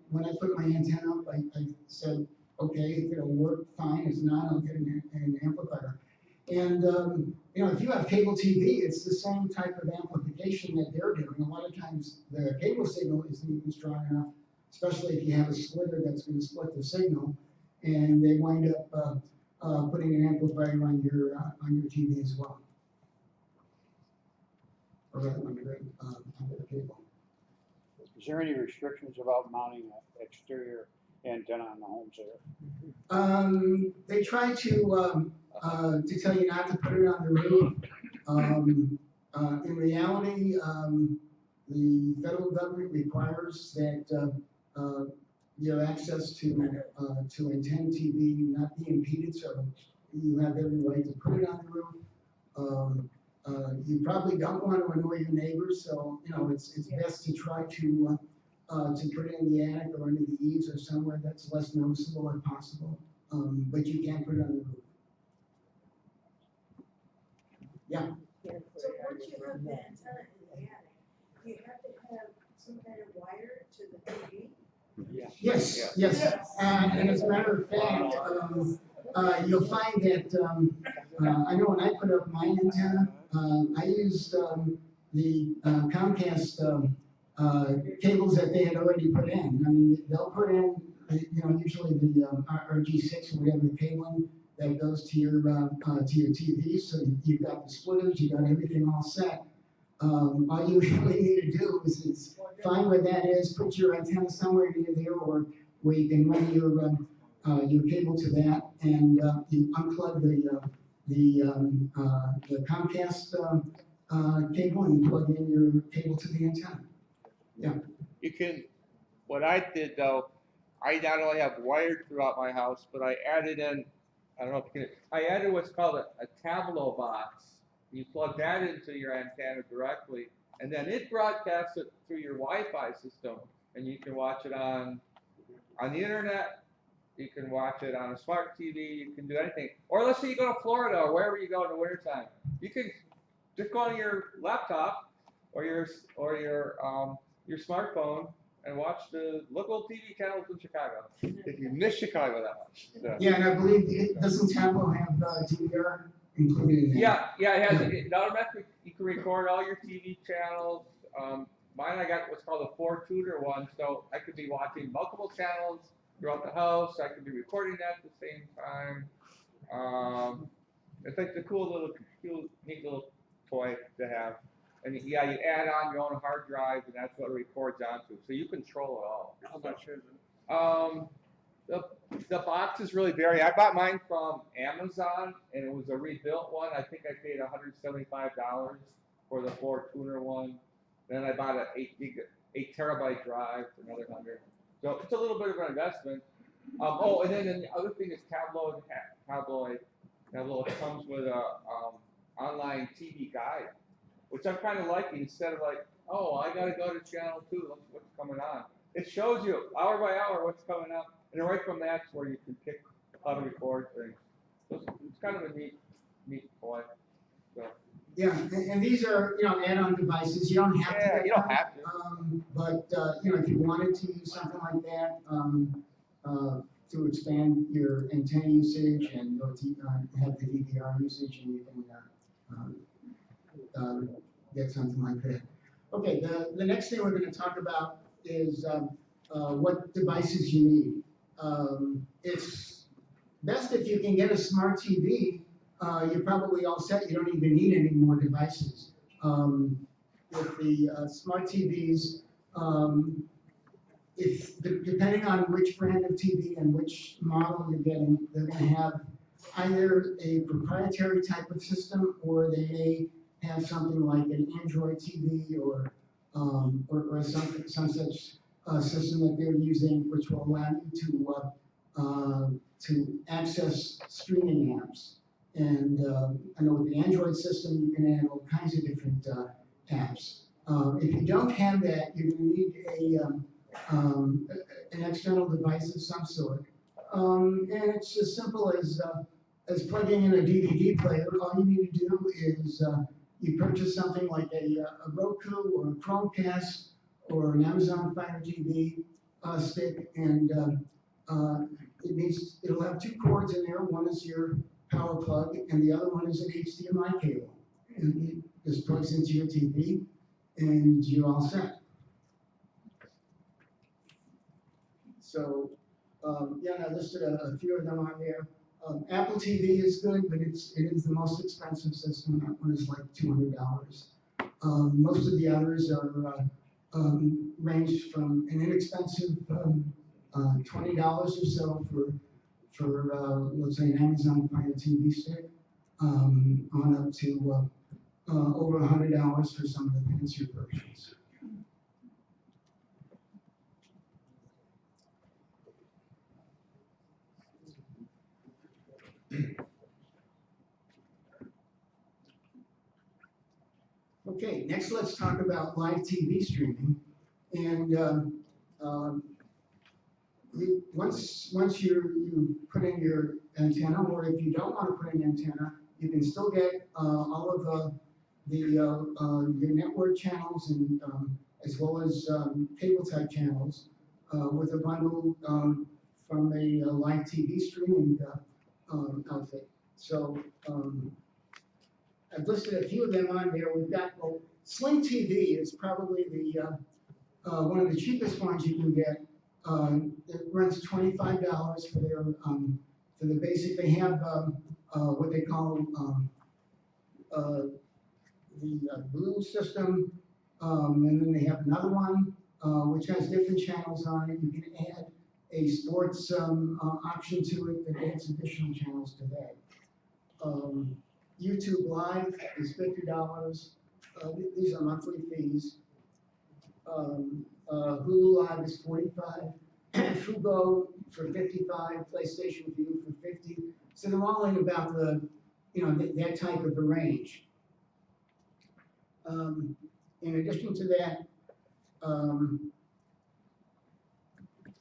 When I put my antenna up, I said, okay, if it'll work fine. If not, I'll get an amplifier. And, if you have cable TV, it's the same type of amplification that they're doing. A lot of times the cable signal isn't even strong enough, especially if you have a splitter that's going to split the signal, and they wind up putting an amplifier on your TV as well. Or rather on the cable. Is there any restrictions about mounting an exterior antenna on the homes there? They try to tell you not to put it on the roof. In reality, the federal government requires that your access to antenna TV not be impeded, so you have every right to put it on the roof. You probably don't want to annoy your neighbors, so it's best to try to put it in the attic or under the eaves or somewhere that's less noticeable if possible. But you can't put it on the roof. Yeah. So once you have the antenna in the attic, do you have to have some kind of wire to the TV? Yes, yes. And as a matter of fact, you'll find that, I know when I put up my antenna, I used the Comcast cables that they had already put in. I mean, they'll put in, usually the RG6 or whatever the cabling that goes to your TV. So you've got the splitters, you've got everything all set. All you really need to do is find where that is, put your antenna somewhere near there, or where you can run your cable to that, and you unplug the Comcast cable and plug in your cable to the antenna. Yeah. You can, what I did though, I not only have wired throughout my house, but I added in, I don't know if you can, I added what's called a tableau box. You plug that into your antenna directly, and then it broadcasts it through your Wi-Fi system, and you can watch it on the internet. You can watch it on a smart TV. You can do anything. Or let's say you go to Florida or wherever you go in the wintertime. You can just go on your laptop or your smartphone and watch the local TV channels in Chicago. If you miss Chicago that much. So. Yeah, and I believe doesn't Tableau have DVR included in that? Yeah, it has. It automatically, you can record all your TV channels. Mine, I got what's called a 4-tuner one, so I could be watching multiple channels throughout the house. I could be recording that at the same time. It's like the neat little toy to have. And yeah, you add on your own hard drive, and that's what it records onto. So you control it all. How much is it? The boxes really vary. I bought mine from Amazon, and it was a rebuilt one. I think I paid $175 for the 4-tuner one. Then I bought an 8 terabyte drive for another $100. So it's a little bit of an investment. And then the other thing is Tableau. Tableau comes with a online TV guide, which I'm kind of liking. Instead of like, oh, I got to go to channel 2, look what's coming on. It shows you hour by hour what's coming up, and right from that's where you can pick how to record things. So it's kind of a neat toy. So. Yeah, and these are add-on devices. You don't have to. Yeah, you don't have to. But if you wanted to use something like that to expand your antenna usage and have the DVR usage, and you can get something like that. Okay, the next thing we're going to talk about is what devices you need. It's best if you can get a smart TV. You're probably all set. You don't even need any more devices. With the smart TVs, depending on which brand of TV and which model you're getting, they're going to have either a proprietary type of system, or they may have something like an Android TV or some such system that they're using, which will allow you to access streaming apps. And I know with the Android system, you can add all kinds of different apps. If you don't have that, you're going to need an external device of some sort. And it's as simple as plugging in a DVD player. All you need to do is you purchase something like a Roku or a Chromecast or an Amazon Fire TV stick, and it'll have 2 cords in there. One is your power plug, and the other one is an HDMI cable. And it just plugs into your TV, and you're all set. So, I listed a few of them on there. Apple TV is good, but it is the most expensive system. That one is like $200. Most of the others are range from an inexpensive $20 or so for let's say an Amazon Fire TV stick, on up to over $100 for some of the fancier versions. Okay, next let's talk about live TV streaming. And once you put in your antenna, or if you don't want to put in antenna, you can still get all of your network channels, and as well as cable type channels with a bundle from a live TV streaming outfit. So I've listed a few of them on there. We've got Sling TV is probably one of the cheapest ones you can get, it runs $25 for the basic. They have what they call the blue system, and then they have another one which has different channels on it. You can add a sports option to it that adds additional channels to that. YouTube Live is $50. These are monthly fees. Hulu Live is $45. Fubo for $55. PlayStation View for $50. So they're all in about that type of a range. In addition to that,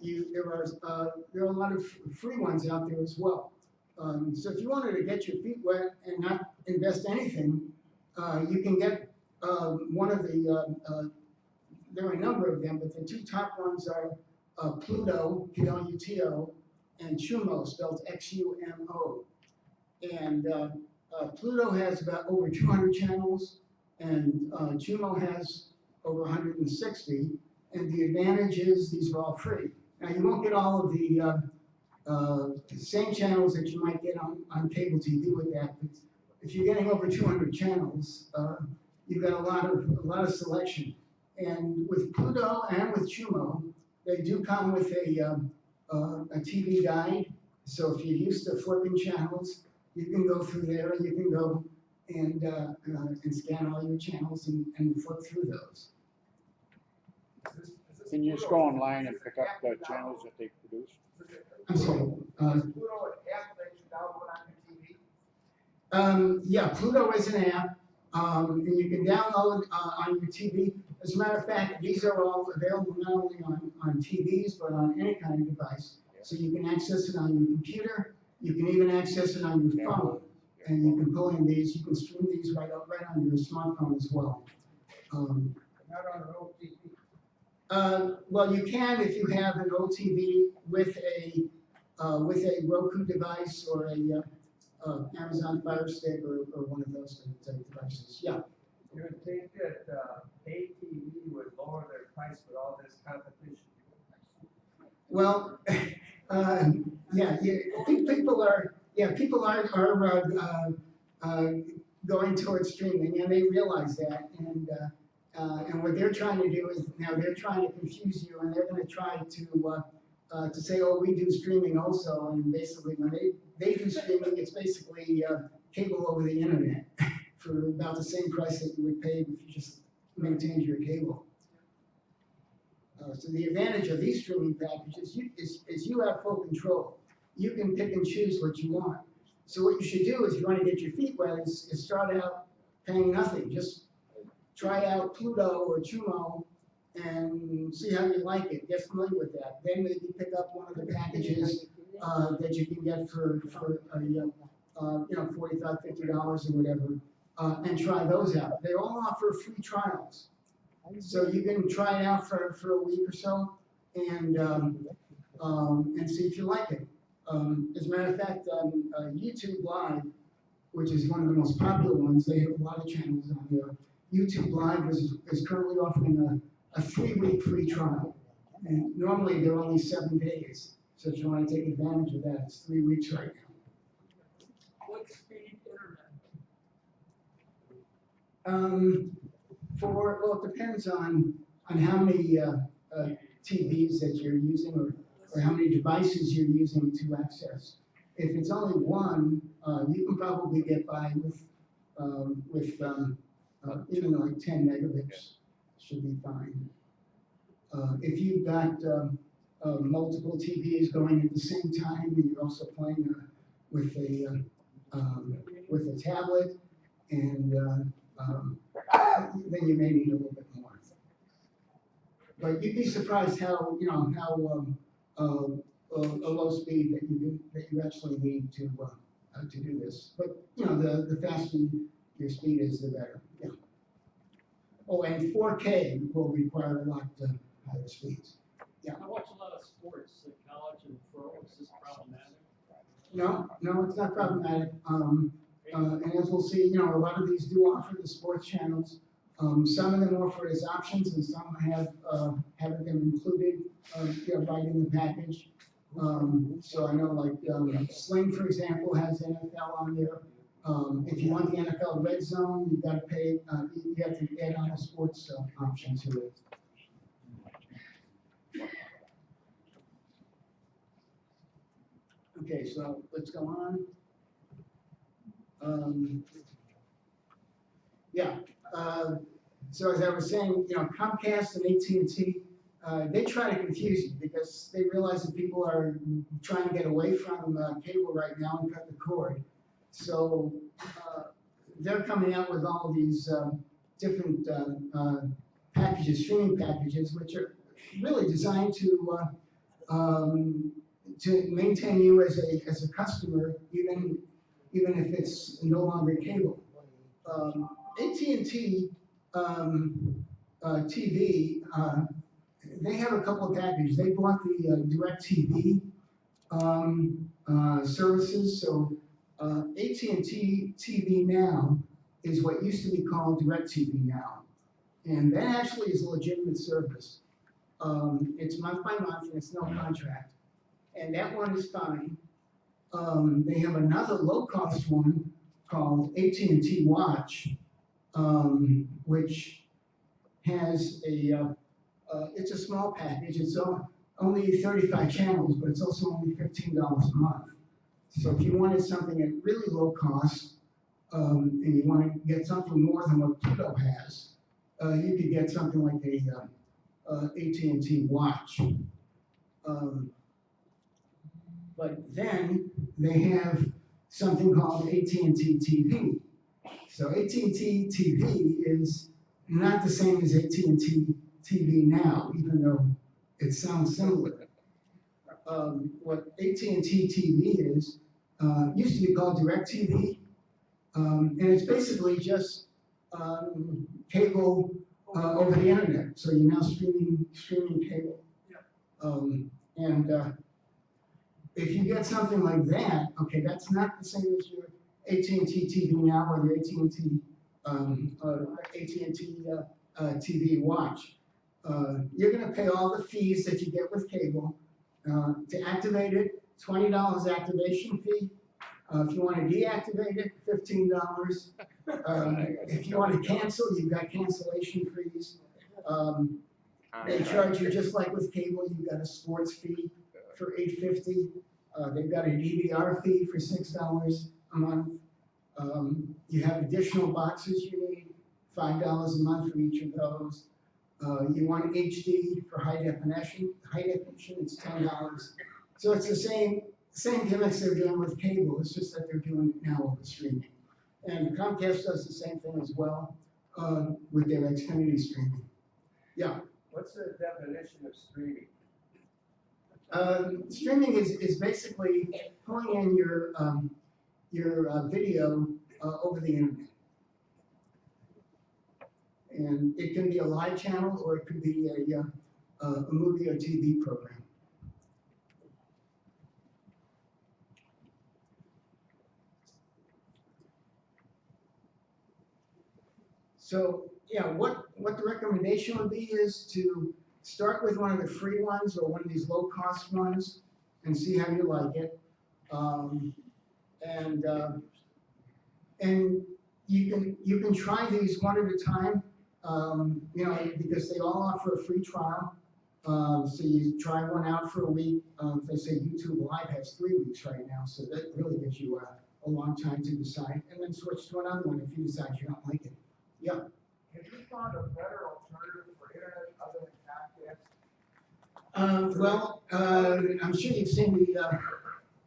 there are a lot of free ones out there as well. So if you wanted to get your feet wet and not invest anything, you can get one of the, there are a number of them, but the two top ones are Pluto, Pluto, and Chumo, spelled Xumo. And Pluto has about over 200 channels, and Chumo has over 160. And the advantage is these are all free. Now you won't get all of the same channels that you might get on cable TV with that. But if you're getting over 200 channels, you've got a lot of selection. And with Pluto and with Chumo, they do come with a TV guide. So if you're used to flipping channels, you can go through there and you can go and scan all your channels and flip through those. Can you just go online and pick up the channels that they produce? I'm sorry. Yeah, Pluto is an app, and you can download on your TV. As a matter of fact, these are all available not only on TVs, but on any kind of device. So you can access it on your computer. You can even access it on your phone. And you can pull in these, you can stream these right on your smartphone as well. Not on an old TV. Well, you can if you have an old TV with a Roku device or a Amazon Fire Stick or one of those type devices. Yeah. You would think that pay TV would lower their price with all this competition. Well, yeah, I think people are going towards streaming, and they realize that, and what they're trying to do is now they're trying to confuse you, and they're going to try to say, oh, we do streaming also, and basically when they do streaming, it's basically cable over the internet for about the same price that you would pay if you just maintained your cable. So the advantage of these streaming packages is you have full control. You can pick and choose what you want. So what you should do is, if you want to get your feet wet, is start out paying nothing. Just try out Pluto or Chumo and see how you like it. Get familiar with that. Then maybe pick up one of the packages that you can get for $45, $50 or whatever, and try those out. They all offer free trials. So you can try it out for a week or so and see if you like it. As a matter of fact, YouTube Live, which is one of the most popular ones, they have a lot of channels on there. YouTube Live is currently offering a 3-week free trial. And normally they're only 7 days. So if you want to take advantage of that, it's 3 weeks right now. What speed internet? Well, it depends on how many TVs that you're using or how many devices you're using to access. If it's only one, you can probably get by with even like 10 megabits should be fine. If you've got multiple TVs going at the same time and you're also playing with a tablet, and then you may need a little bit more. But you'd be surprised how a low speed that you actually need to do this. But the faster your speed is, the better. Yeah. Oh, and 4K will require a lot higher speeds. Yeah. I watch a lot of sports at college and pro. Is this problematic? No, it's not problematic. And as we'll see, a lot of these do offer the sports channels. Some of them offer as options, and some have them included, right in the package. So I know like Sling, for example, has NFL on there. If you want the NFL Red Zone, you've got to pay. You have to add on a sports option to it. Okay, so let's go on. So as I was saying, Comcast and AT&T, they try to confuse you because they realize that people are trying to get away from cable right now and cut the cord. So they're coming out with all these different packages, streaming packages, which are really designed to maintain you as a customer, even if it's no longer cable. AT&T TV, they have a couple of packages. They bought the DirecTV services. So AT&T TV Now is what used to be called DirecTV Now, and that actually is a legitimate service. It's month by month, and it's no contract, and that one is fine. They have another low-cost one called AT&T Watch, which has it's a small package. It's only 35 channels, but it's also only $15 a month. So if you wanted something at really low cost, and you want to get something more than what Pluto has, you could get something like a AT&T Watch. But then they have something called AT&T TV. So AT&T TV is not the same as AT&T TV Now, even though it sounds similar. What AT&T TV is, used to be called DirecTV, and it's basically just cable over the internet. So you're now streaming cable. If you get something like that, okay, that's not the same as your AT&T TV Now or your AT&T TV Watch. You're going to pay all the fees that you get with cable. To activate it, $20 activation fee. If you want to deactivate it, $15. If you want to cancel, you've got cancellation fees. They charge you just like with cable. You've got a sports fee for $8.50. They've got a DVR fee for $6 a month. You have additional boxes you need, $5 a month for each of those. You want HD for high definition, it's $10. So it's the same gimmicks they're doing with cable. It's just that they're doing it now over streaming. And Comcast does the same thing as well with their Xfinity streaming. Yeah. What's the definition of streaming? Streaming is basically pulling in your video over the internet. And it can be a live channel or it could be a movie or TV program. So yeah, what the recommendation would be is to start with one of the free ones or one of these low cost ones and see how you like it. And you can try these one at a time, because they all offer a free trial. So you try one out for a week. They say YouTube Live has 3 weeks right now, so that really gives you a long time to decide, and then switch to another one if you decide you don't like it. Yeah. Have you found a better alternative for internet other than Comcast? I'm sure you've seen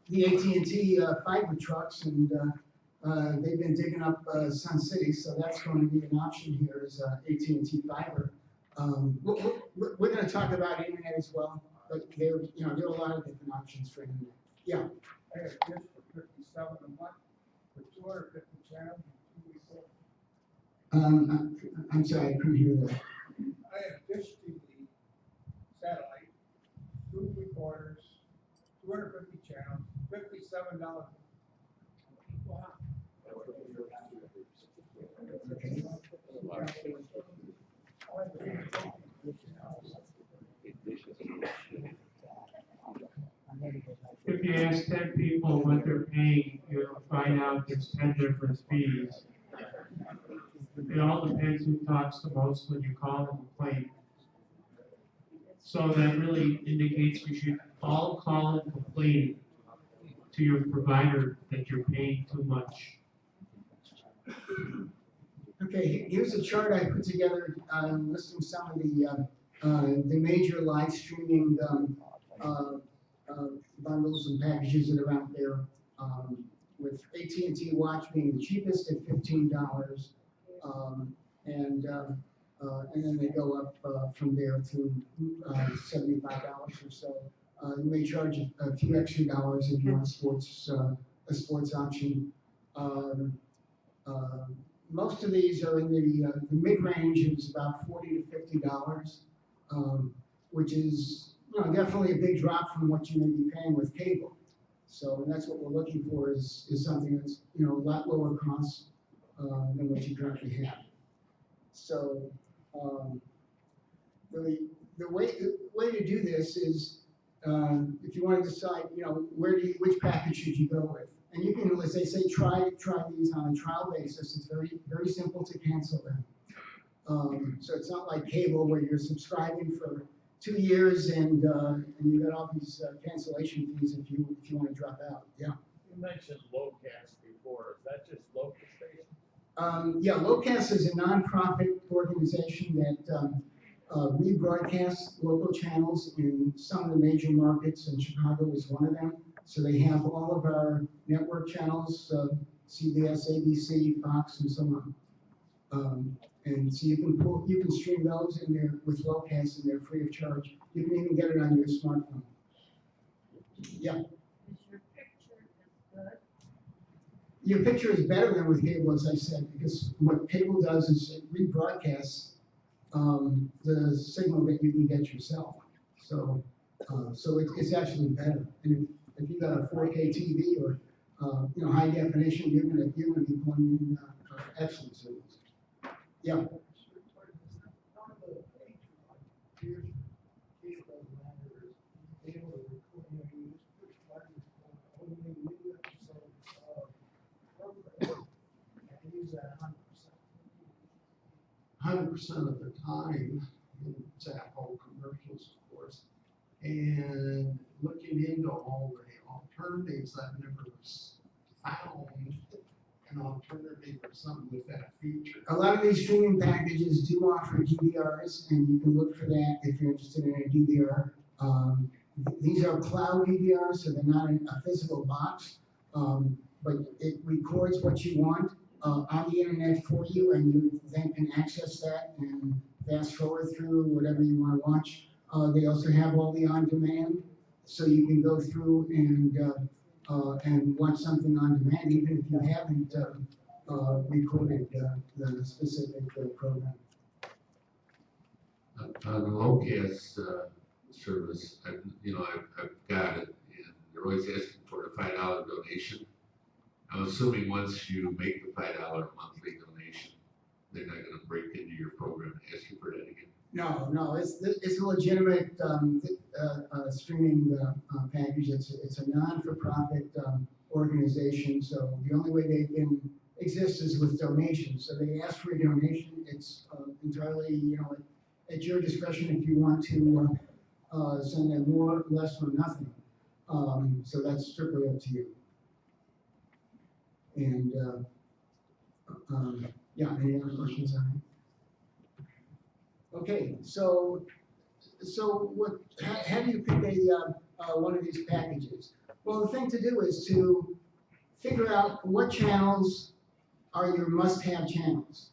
the AT&T fiber trucks, and they've been digging up Sun City, so that's going to be an option here is AT&T fiber. We're going to talk about internet as well, but there are a lot of different options for internet. Yeah. I have this for $57 a month for 250 channels and 2 weeks old. I'm sorry, I couldn't hear that. I have Dish TV satellite, 2 recorders, 250 channels, $57. Wow. ask 10 people what they're paying, you'll find out there's 10 different fees. It all depends who talks the most when you call and complain. So that really indicates you should all call and complain to your provider that you're paying too much. Okay, here's a chart I put together listing some of the major live streaming bundles and packages that are out there. With AT&T Watch being the cheapest at $15, and then they go up from there to $75 or so. You may charge a few extra dollars if you want a sports option. Most of these are in the mid-range. It's about $40 to $50, which is definitely a big drop from what you may be paying with cable. So, and that's what we're looking for is something that's a lot lower cost than what you currently have. So, the way to do this is if you want to decide, which package should you go with, and you can, as they say, try these on a trial basis. It's very simple to cancel them. So it's not like cable where you're subscribing for 2 years and you got all these cancellation fees if you want to drop out. Yeah. You mentioned Locast before. Is that just local station? Yeah, Locast is a nonprofit organization that rebroadcasts local channels in some of the major markets, and Chicago is one of them. So they have all of our network channels, CBS, ABC, Fox, and so on. And so you can stream those in there with Locast, and they're free of charge. You can even get it on your smartphone. Yeah. Your picture is good. Your picture is better than with cable, as I said, because what cable does is it rebroadcasts the signal that you can get yourself. So, it's actually better. And if you got a 4K TV or high definition, you're gonna be pulling in excellent signals. Yeah. One of the things here's cable matter is able to record, you just push buttons on only new episodes of program and use that 100% of the time, it's Apple commercials, of course, and looking into all the alternatives, I've never found an alternative or something with that feature. A lot of these streaming packages do offer DVRs, and you can look for that if you're interested in a DVR. These are cloud DVRs, so they're not in a physical box, but it records what you want on the internet for you, and you then can access that and fast forward through whatever you want to watch. They also have all the on-demand, so you can go through and watch something on demand, even if you haven't recorded the specific program. On the Locast service, I've got it, and they're always asking for a $5 donation. I'm assuming once you make the $5 monthly donation, they're not going to break into your program and ask you for that again. No, it's a legitimate streaming package. It's a non-for-profit organization, so the only way they can exist is with donations. So they ask for a donation. It's entirely, at your discretion if you want to send them more, less, or nothing. So that's strictly up to you. And yeah, any other questions on it? Okay, so how do you pick one of these packages? Well, the thing to do is to figure out what channels are your must-have channels.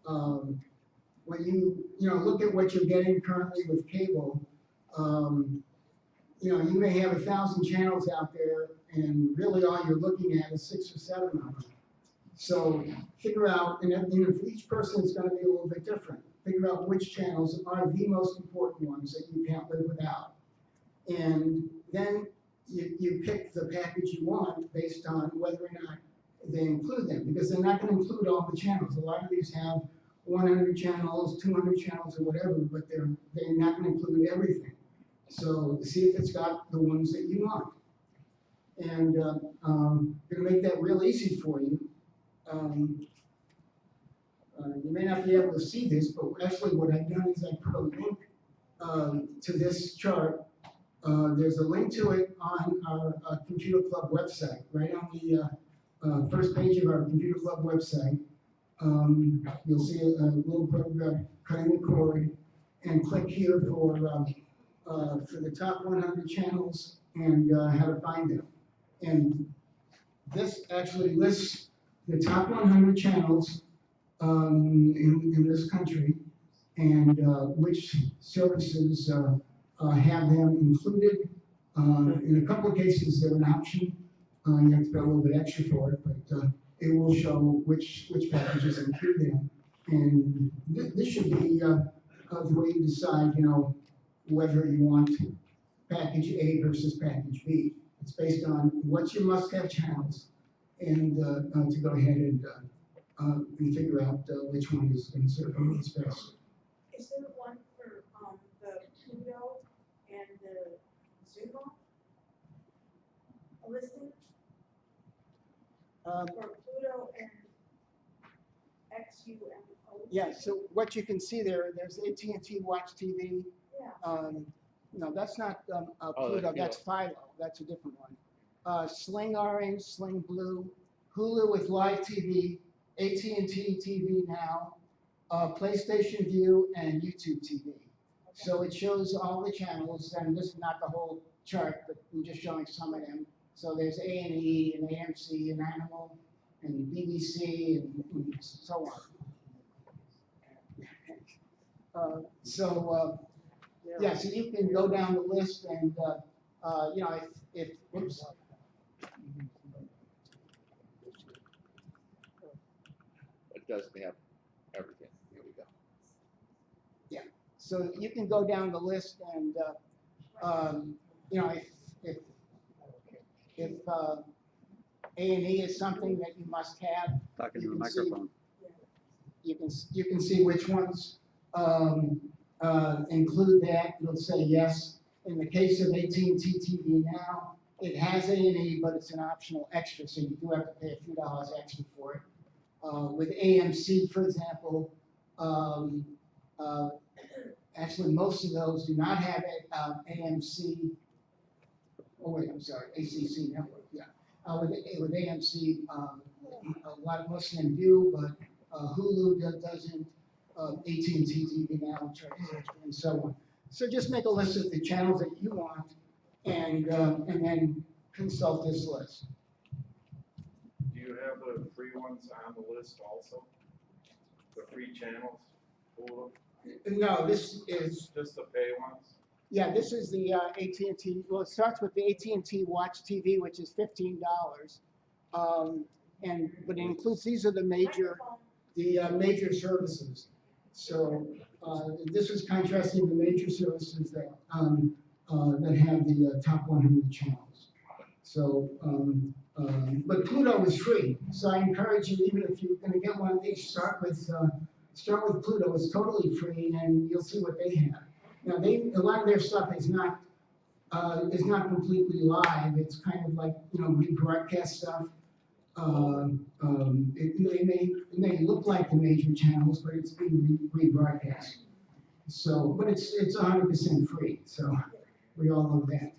When you look at what you're getting currently with cable, you may have 1,000 channels out there, and really all you're looking at is 6 or 7 of them. So figure out, and for each person it's going to be a little bit different. Figure out which channels are the most important ones that you can't live without. And then you pick the package you want based on whether or not they include them, because they're not going to include all the channels. A lot of these have 100 channels, 200 channels, or whatever, but they're not going to include everything. So see if it's got the ones that you want. And gonna make that real easy for you. You may not be able to see this, but actually what I've done is I put a link to this chart. There's a link to it on our Computer Club website, right on the first page of our Computer Club website. You'll see a little program, cutting the cord, and click here for the top 100 channels and how to find them. And this actually lists the top 100 channels in this country and which services have them included. In a couple of cases, they're an option. You have to pay a little bit extra for it, but it will show which packages include them. And this should be the way you decide, whether you want package A versus package B. It's based on what you must have channels and to go ahead and figure out which one is going to serve your needs best. Is there one for the Pluto and the Zumo listing? For Pluto and XUMO? Yeah, so what you can see there's AT&T Watch TV. Yeah. No, that's not Oh, Pluto, that's that's Philo, that's a different one. Sling Orange, Sling Blue, Hulu with live TV, AT&T TV Now, PlayStation View, and YouTube TV. So it shows all the channels, and this is not the whole chart, but I'm just showing some of them. So there's A&E and AMC and Animal and BBC and so on. Yeah, so you can go down the list and, if oops. It doesn't have everything. Here we go. Yeah, so you can go down the list and, if A&E is something that you must have, Talking you to the can see- microphone. you can see which ones include that. It'll say yes. In the case of AT&T TV Now, it has A&E, but it's an optional extra, so you do have to pay a few dollars extra for it. With AMC, for example, actually most of those do not have AMC. Oh wait, I'm sorry, ACC network. Yeah, with AMC, most of them do, but Hulu doesn't. AT&T TV Now, and so on. So just make a list of the channels that you want, and then consult this list. Do you have the free ones on the list also? The free channels? Hulu? No, this is Just the pay ones? yeah. This is the AT&T. Well, it starts with the AT&T Watch TV, which is $15, but it includes these are the major services. So this is contrasting the major services that have the top 100 channels. So, but Pluto is free. So I encourage you, even if you're going to get one of these, start with Pluto. It's totally free, and you'll see what they have. Now, a lot of their stuff is not completely live. It's kind of like rebroadcast stuff. It may look like the major channels, but it's being rebroadcast. So, but it's 100% free. So we all know that.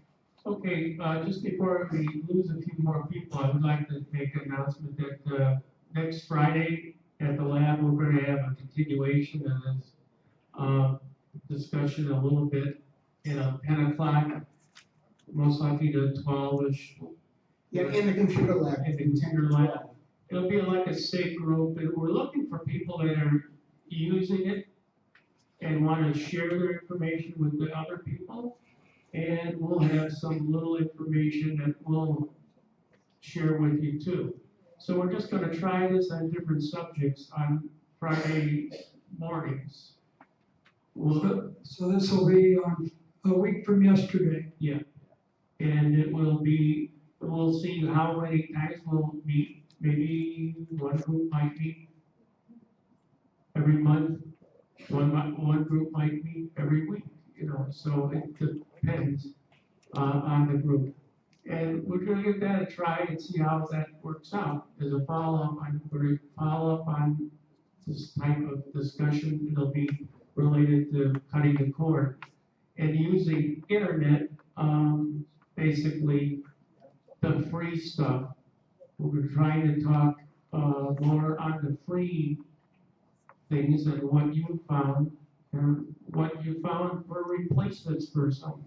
Okay, just before we lose a few more people, I would like to make an announcement that next Friday at the lab, we're going to have a continuation of this discussion a little bit at 10 o'clock, most likely to 12-ish. Yeah, in the computer lab. In the computer lab. It'll be like a safe group, and we're looking for people that are using it and want to share their information with the other people. And we'll have some little information that we'll share with you too. So we're just going to try this on different subjects on Friday mornings. So this will be a week from yesterday. Yeah. And it will be, we'll see how many times we'll meet. Maybe one group might meet every month. One group might meet every week, so it depends on the group. And we're gonna give that a try and see how that works out as a follow-up on this type of discussion. It'll be related to cutting the cord and using internet, basically the free stuff. We're trying to talk, more on the free things and what you found, and what you found for replacements for some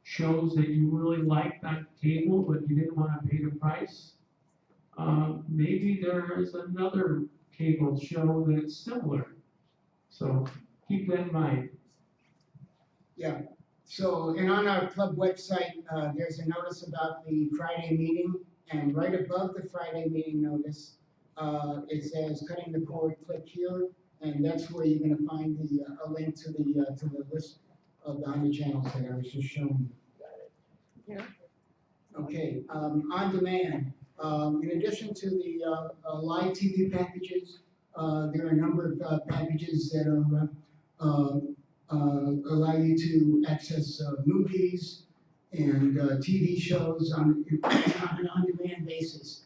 shows that you really liked on cable, but you didn't want to pay the price. Maybe there is another cable show that's similar. So keep that in mind. Yeah, so, and on our club website, there's a notice about the Friday meeting, and right above the Friday meeting notice, it says cutting the cord, click here, and that's where you're gonna find a link to the list of the 100 channels that I was just showing. Yeah. Okay, on demand, in addition to the live TV packages, there are a number of packages that are allow you to access movies and TV shows on an on-demand basis.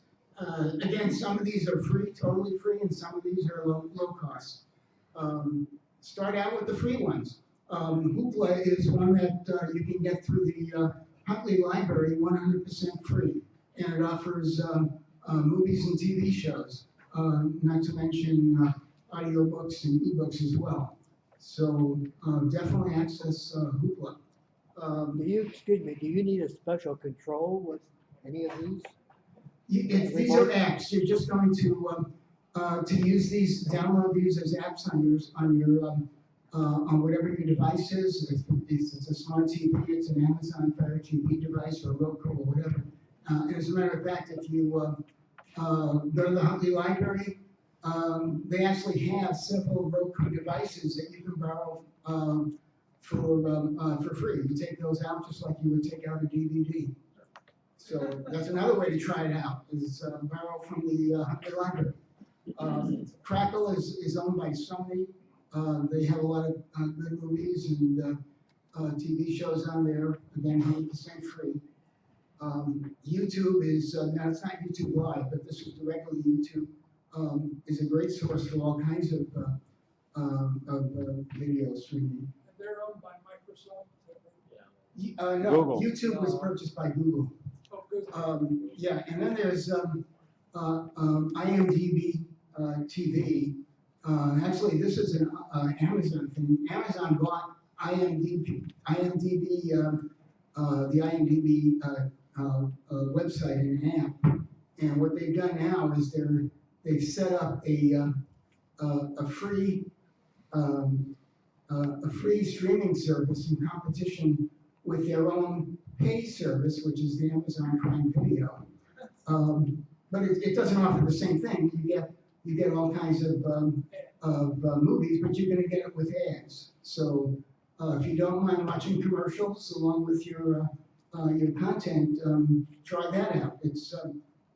Again, some of these are free, totally free, and some of these are low cost. Start out with the free ones. Hoopla is one that you can get through the Huntley Library 100% free, and it offers movies and TV shows, not to mention audiobooks and ebooks as well. So definitely access Hoopla. Do you need a special control with any of these? These are apps. You're just going to use these, download these as apps on whatever your device is. If it's a smart TV, it's an Amazon Fire TV device or Roku or whatever. And as a matter of fact, if you go to the Huntley Library, they actually have several Roku devices that you can borrow for free. You take those out just like you would take out a DVD. So that's another way to try it out, is borrow from the Huntley Library. Crackle is owned by Sony. They have a lot of good movies and TV shows on there, again, 100% free. YouTube is, now it's not YouTube Live, but this is directly YouTube, is a great source for all kinds of video streaming. They're owned by Microsoft? No, Google. YouTube was purchased by Google. Oh, good. Yeah, and then there's IMDb TV. Actually, this is an Amazon thing. Amazon bought the IMDb website and an app. And what they've done now is they've set up a free streaming service in competition with their own pay service, which is the Amazon Prime Video. But it doesn't offer the same thing. You get all kinds of movies, but you're going to get it with ads. So if you don't mind watching commercials along with your content, try that out. It's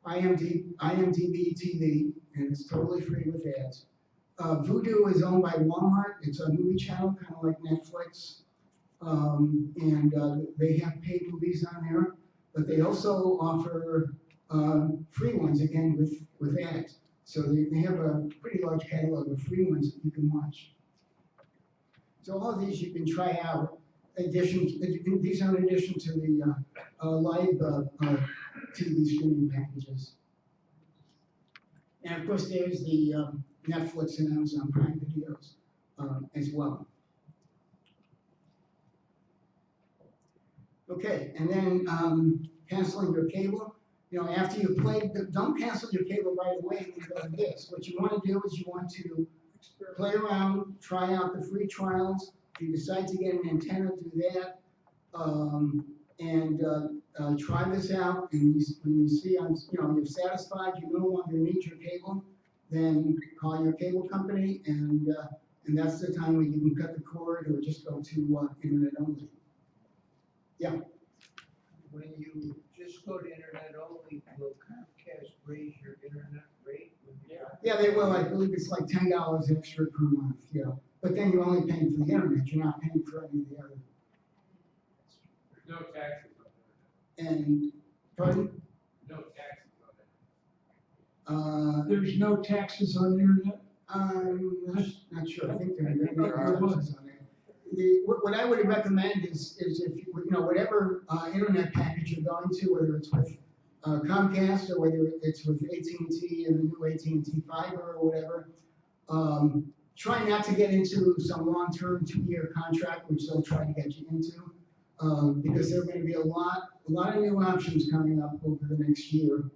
IMDb TV, and it's totally free with ads. Vudu is owned by Walmart. It's a movie channel, kind of like Netflix. And they have paid movies on there, but they also offer free ones, again, with ads. So they have a pretty large catalog of free ones that you can watch. So all of these you can try out. These are in addition to the live TV streaming packages. And of course, there's the Netflix and Amazon Prime videos as well. Okay, and then canceling your cable. You know, after you've played, don't cancel your cable right away and go to this. What you want to do is you want to play around, try out the free trials. If you decide to get an antenna, do that. And try this out. And when you see, you're satisfied, you no longer need your cable, then call your cable company, and that's the time when you can cut the cord or just go to internet only. Yeah. When you just go to internet only, will Comcast raise your internet rate? Yeah, they will. I believe it's like $10 extra per month. Yeah, but then you're only paying for the internet. You're not paying for any of the other. There's no taxes on And Pardon? No taxes on it. There's no taxes on the internet? I'm not sure, I think there There are was. taxes on it. What I would recommend is if, whatever, internet package you're going to, whether it's with Comcast or whether it's with AT&T and the new AT&T fiber or whatever, try not to get into some long-term 2-year contract, which they'll try to get you into, because there are going to be a lot of new options coming up over the next year.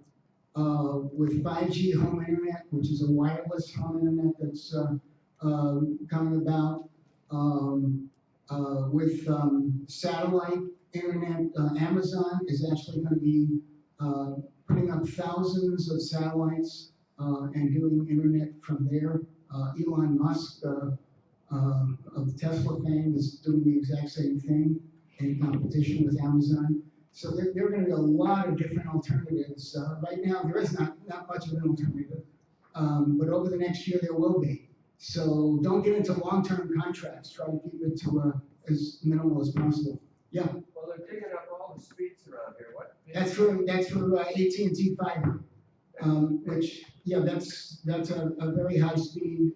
With 5G home internet, which is a wireless home internet that's coming about, with satellite internet, Amazon is actually going to be putting up thousands of satellites and doing internet from there. Elon Musk of Tesla fame is doing the exact same thing in competition with Amazon. So there are going to be a lot of different alternatives. Right now, there is not much of an alternative, but over the next year there will be. So don't get into long-term contracts. Try to keep it to as minimal as possible. Yeah. Well, they're digging up all the streets around here, what? That's for AT&T fiber, which that's a very high speed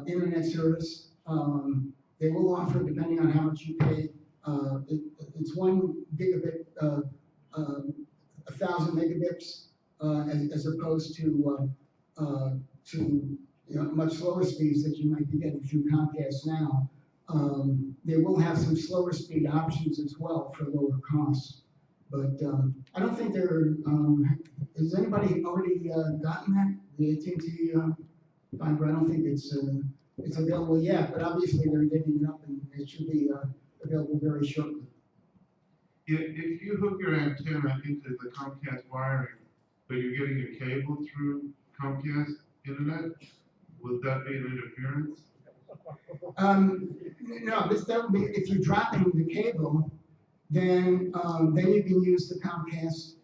internet service. They will offer, depending on how much you pay, it's 1 gigabit, 1,000 megabits, as opposed to much slower speeds that you might be getting through Comcast now. They will have some slower speed options as well for lower costs. But I don't think there. Has anybody already gotten that? The AT&T fiber? I don't think it's available yet. But obviously they're digging it up, and it should be available very shortly. If you hook your antenna into the Comcast wiring, but you're getting a cable through Comcast internet, would that be an interference? No, that would be if you're dropping the cable, then you can use the Comcast.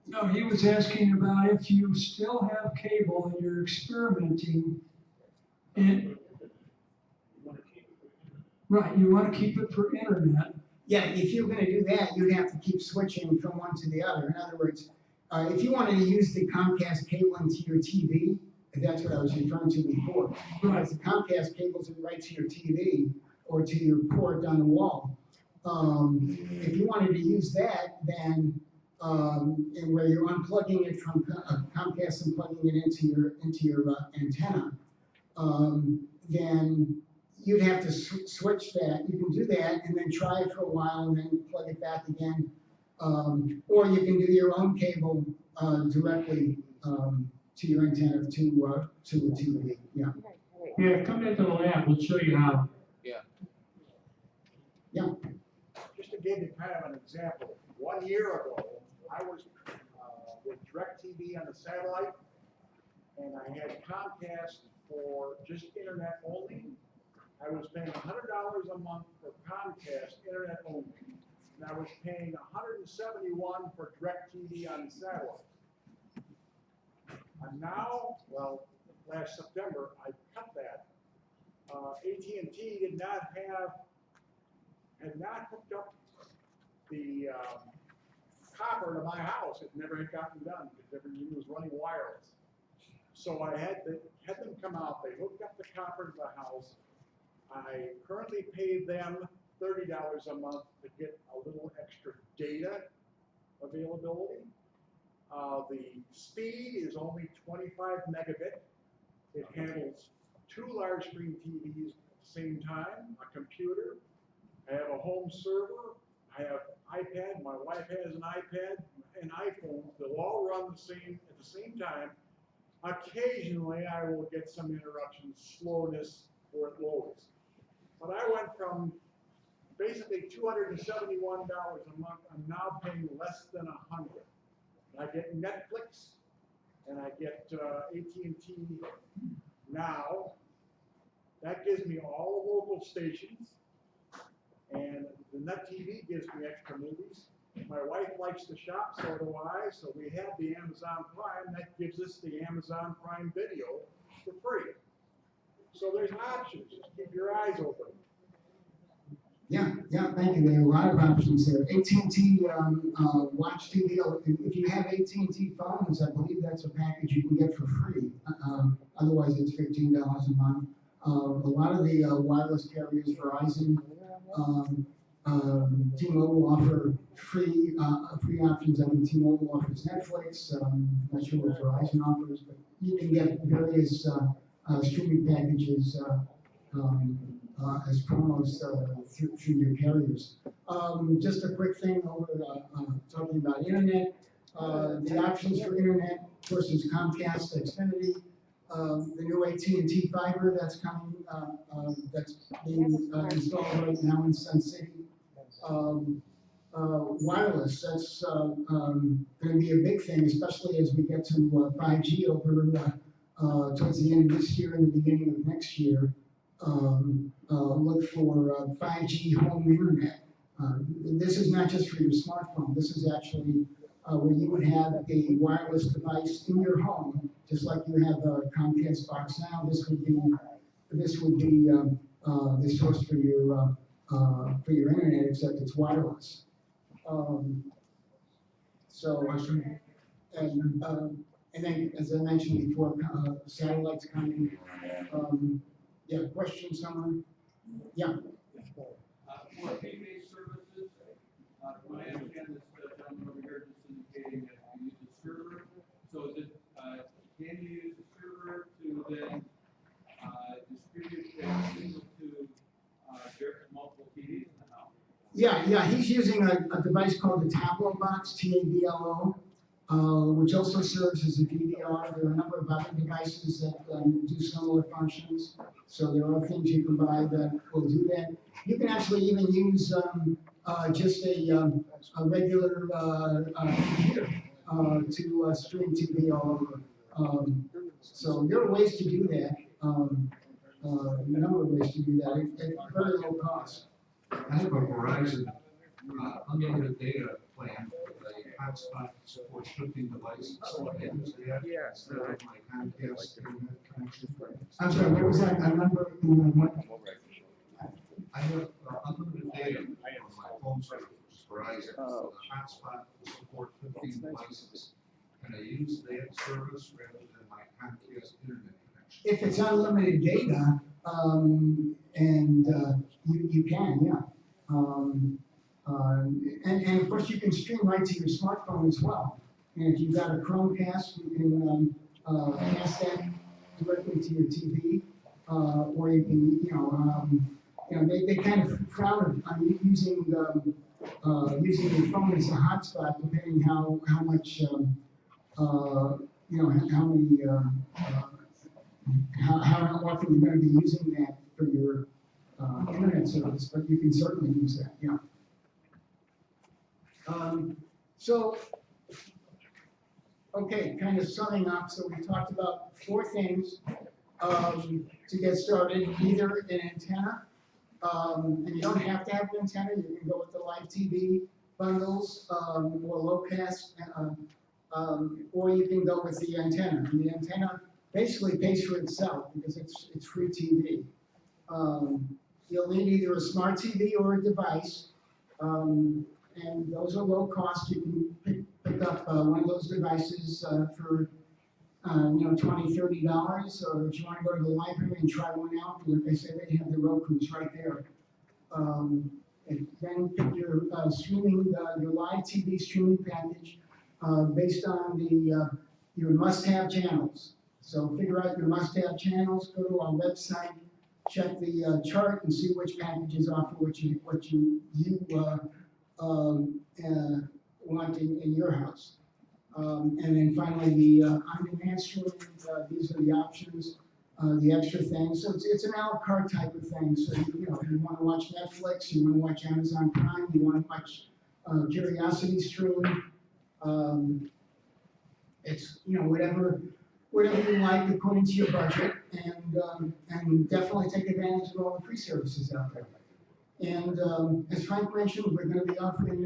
No, he was asking about if you still have cable and you're experimenting, and right, you want to keep it for internet. Yeah, if you're going to do that, you'd have to keep switching from one to the other. In other words, if you wanted to use the Comcast cable into your TV, if that's what I was referring to before, because the Comcast cables are right to your TV or to your port on the wall. If you wanted to use that, then and where you're unplugging it from Comcast and plugging it into your antenna, then you'd have to switch that. You can do that and then try it for a while and then plug it back again. Or you can do your own cable directly to your antenna to the TV. Yeah. Yeah, come into the lab, we'll show you how. Yeah. Yeah. Just to give you kind of an example, 1 year ago, I was with DirecTV on the satellite, and I had Comcast for just internet only. I was paying $100 a month for Comcast internet only, and I was paying $171 for DirecTV on the satellite. And now, well, last September, I cut that. AT&T had not hooked up the copper to my house. It never had gotten done because everything was running wireless. So I had them come out. They hooked up the copper to the house. I currently pay them $30 a month to get a little extra data availability. The speed is only 25 megabit. It handles 2 large screen TVs at the same time, a computer. I have a home server. I have iPad. My wife has an iPad and iPhone. They'll all run at the same time. Occasionally, I will get some interruptions, slowness, or it loads. But I went from basically $271 a month. I'm now paying less than $100. I get Netflix and I get AT&T Now. That gives me all the local stations, and the Net TV gives me extra movies. My wife likes to shop, so do I. So we have the Amazon Prime. That gives us the Amazon Prime Video for free. So there's options. Just keep your eyes open. Yeah, thank you. There are a lot of options there. AT&T, Watch TV, if you have AT&T phones, I believe that's a package you can get for free. Otherwise, it's $15 a month. A lot of the wireless carriers, Verizon, T-Mobile offer free options. I mean, T-Mobile offers Netflix. Not sure what Verizon offers, but you can get various streaming packages as promos through your carriers. Just a quick thing over talking about internet. The options for internet versus Comcast, Xfinity, the new AT&T fiber that's coming, that's being installed right now in Sun City. Wireless, that's going to be a big thing, especially as we get to 5G over towards the end of this year and the beginning of next year. Look for 5G home internet. This is not just for your smartphone. This is actually where you would have a wireless device in your home, just like you have a Comcast box now. This would be the source for your internet, except it's wireless. And then, as I mentioned before, satellites coming. Yeah, question, someone? Yeah. For fee-based services, when I understand this, gentleman over here just indicating that you use a server. So is it, can you use a server to then distribute that signal to multiple TVs in the house? Yeah, he's using a device called the Tablo box, TABLO, which also serves as a DVR. There are a number of other devices that do similar functions. So there are things you can buy that will do that. You can actually even use just a regular computer to stream TV all over. So there are ways to do that. A number of ways to do that at very low cost. I have a Verizon unlimited data plan with a hotspot that supports 15 devices. So I use that instead of my Comcast internet connection. I'm sorry, what was that? I remember I have unlimited data on my phone service, Verizon. So the hotspot will support 15 devices. And I use that service rather than my Comcast internet connection. If it's unlimited data, you can, yeah. And of course, you can stream right to your smartphone as well. And if you've got a Chromecast, you can cast that directly to your TV, or you can, they kind of frown on using your phone as a hotspot, depending how much, how often you're going to be using that for your internet service, but you can certainly use that, yeah. Okay, kind of summing up, so we talked about 4 things to get started, either an antenna, and you don't have to have an antenna, you can go with the live TV bundles, or low pass, or you can go with the antenna. And the antenna basically pays for itself because it's free TV. You'll need either a smart TV or a device, and those are low cost. You can pick up one of those devices for $20, $30, or if you want to go to the library and try one out, like I said, they have the Roku's right there. And then pick your your live TV streaming package based on your must-have channels. So figure out your must-have channels. Go to our website, check the chart, and see which packages offer what you want in your house. And then finally, the on-demand streaming. These are the options, the extra things. So it's an a la carte type of thing. So if you want to watch Netflix, you want to watch Amazon Prime, you want to watch Curiosity Stream. It's whatever you like according to your budget, and definitely take advantage of all the free services out there. And as Frank mentioned, we're going to be offering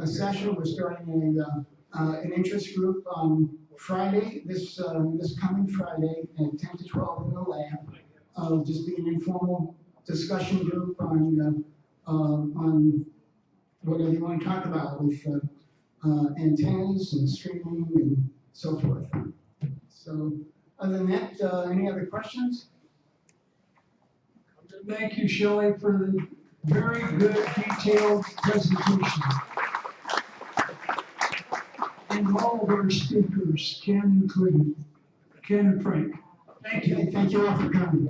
a session. We're starting an interest group on Friday, this coming Friday at 10 to 12 in the lab. Just be an informal discussion group on whatever you want to talk about with antennas and streaming and so forth. So, other than that, any other questions? Thank you, Shelley, for the very good detailed presentation. And all of our speakers, Ken included, Ken and Frank. Thank you. Thank you all for coming.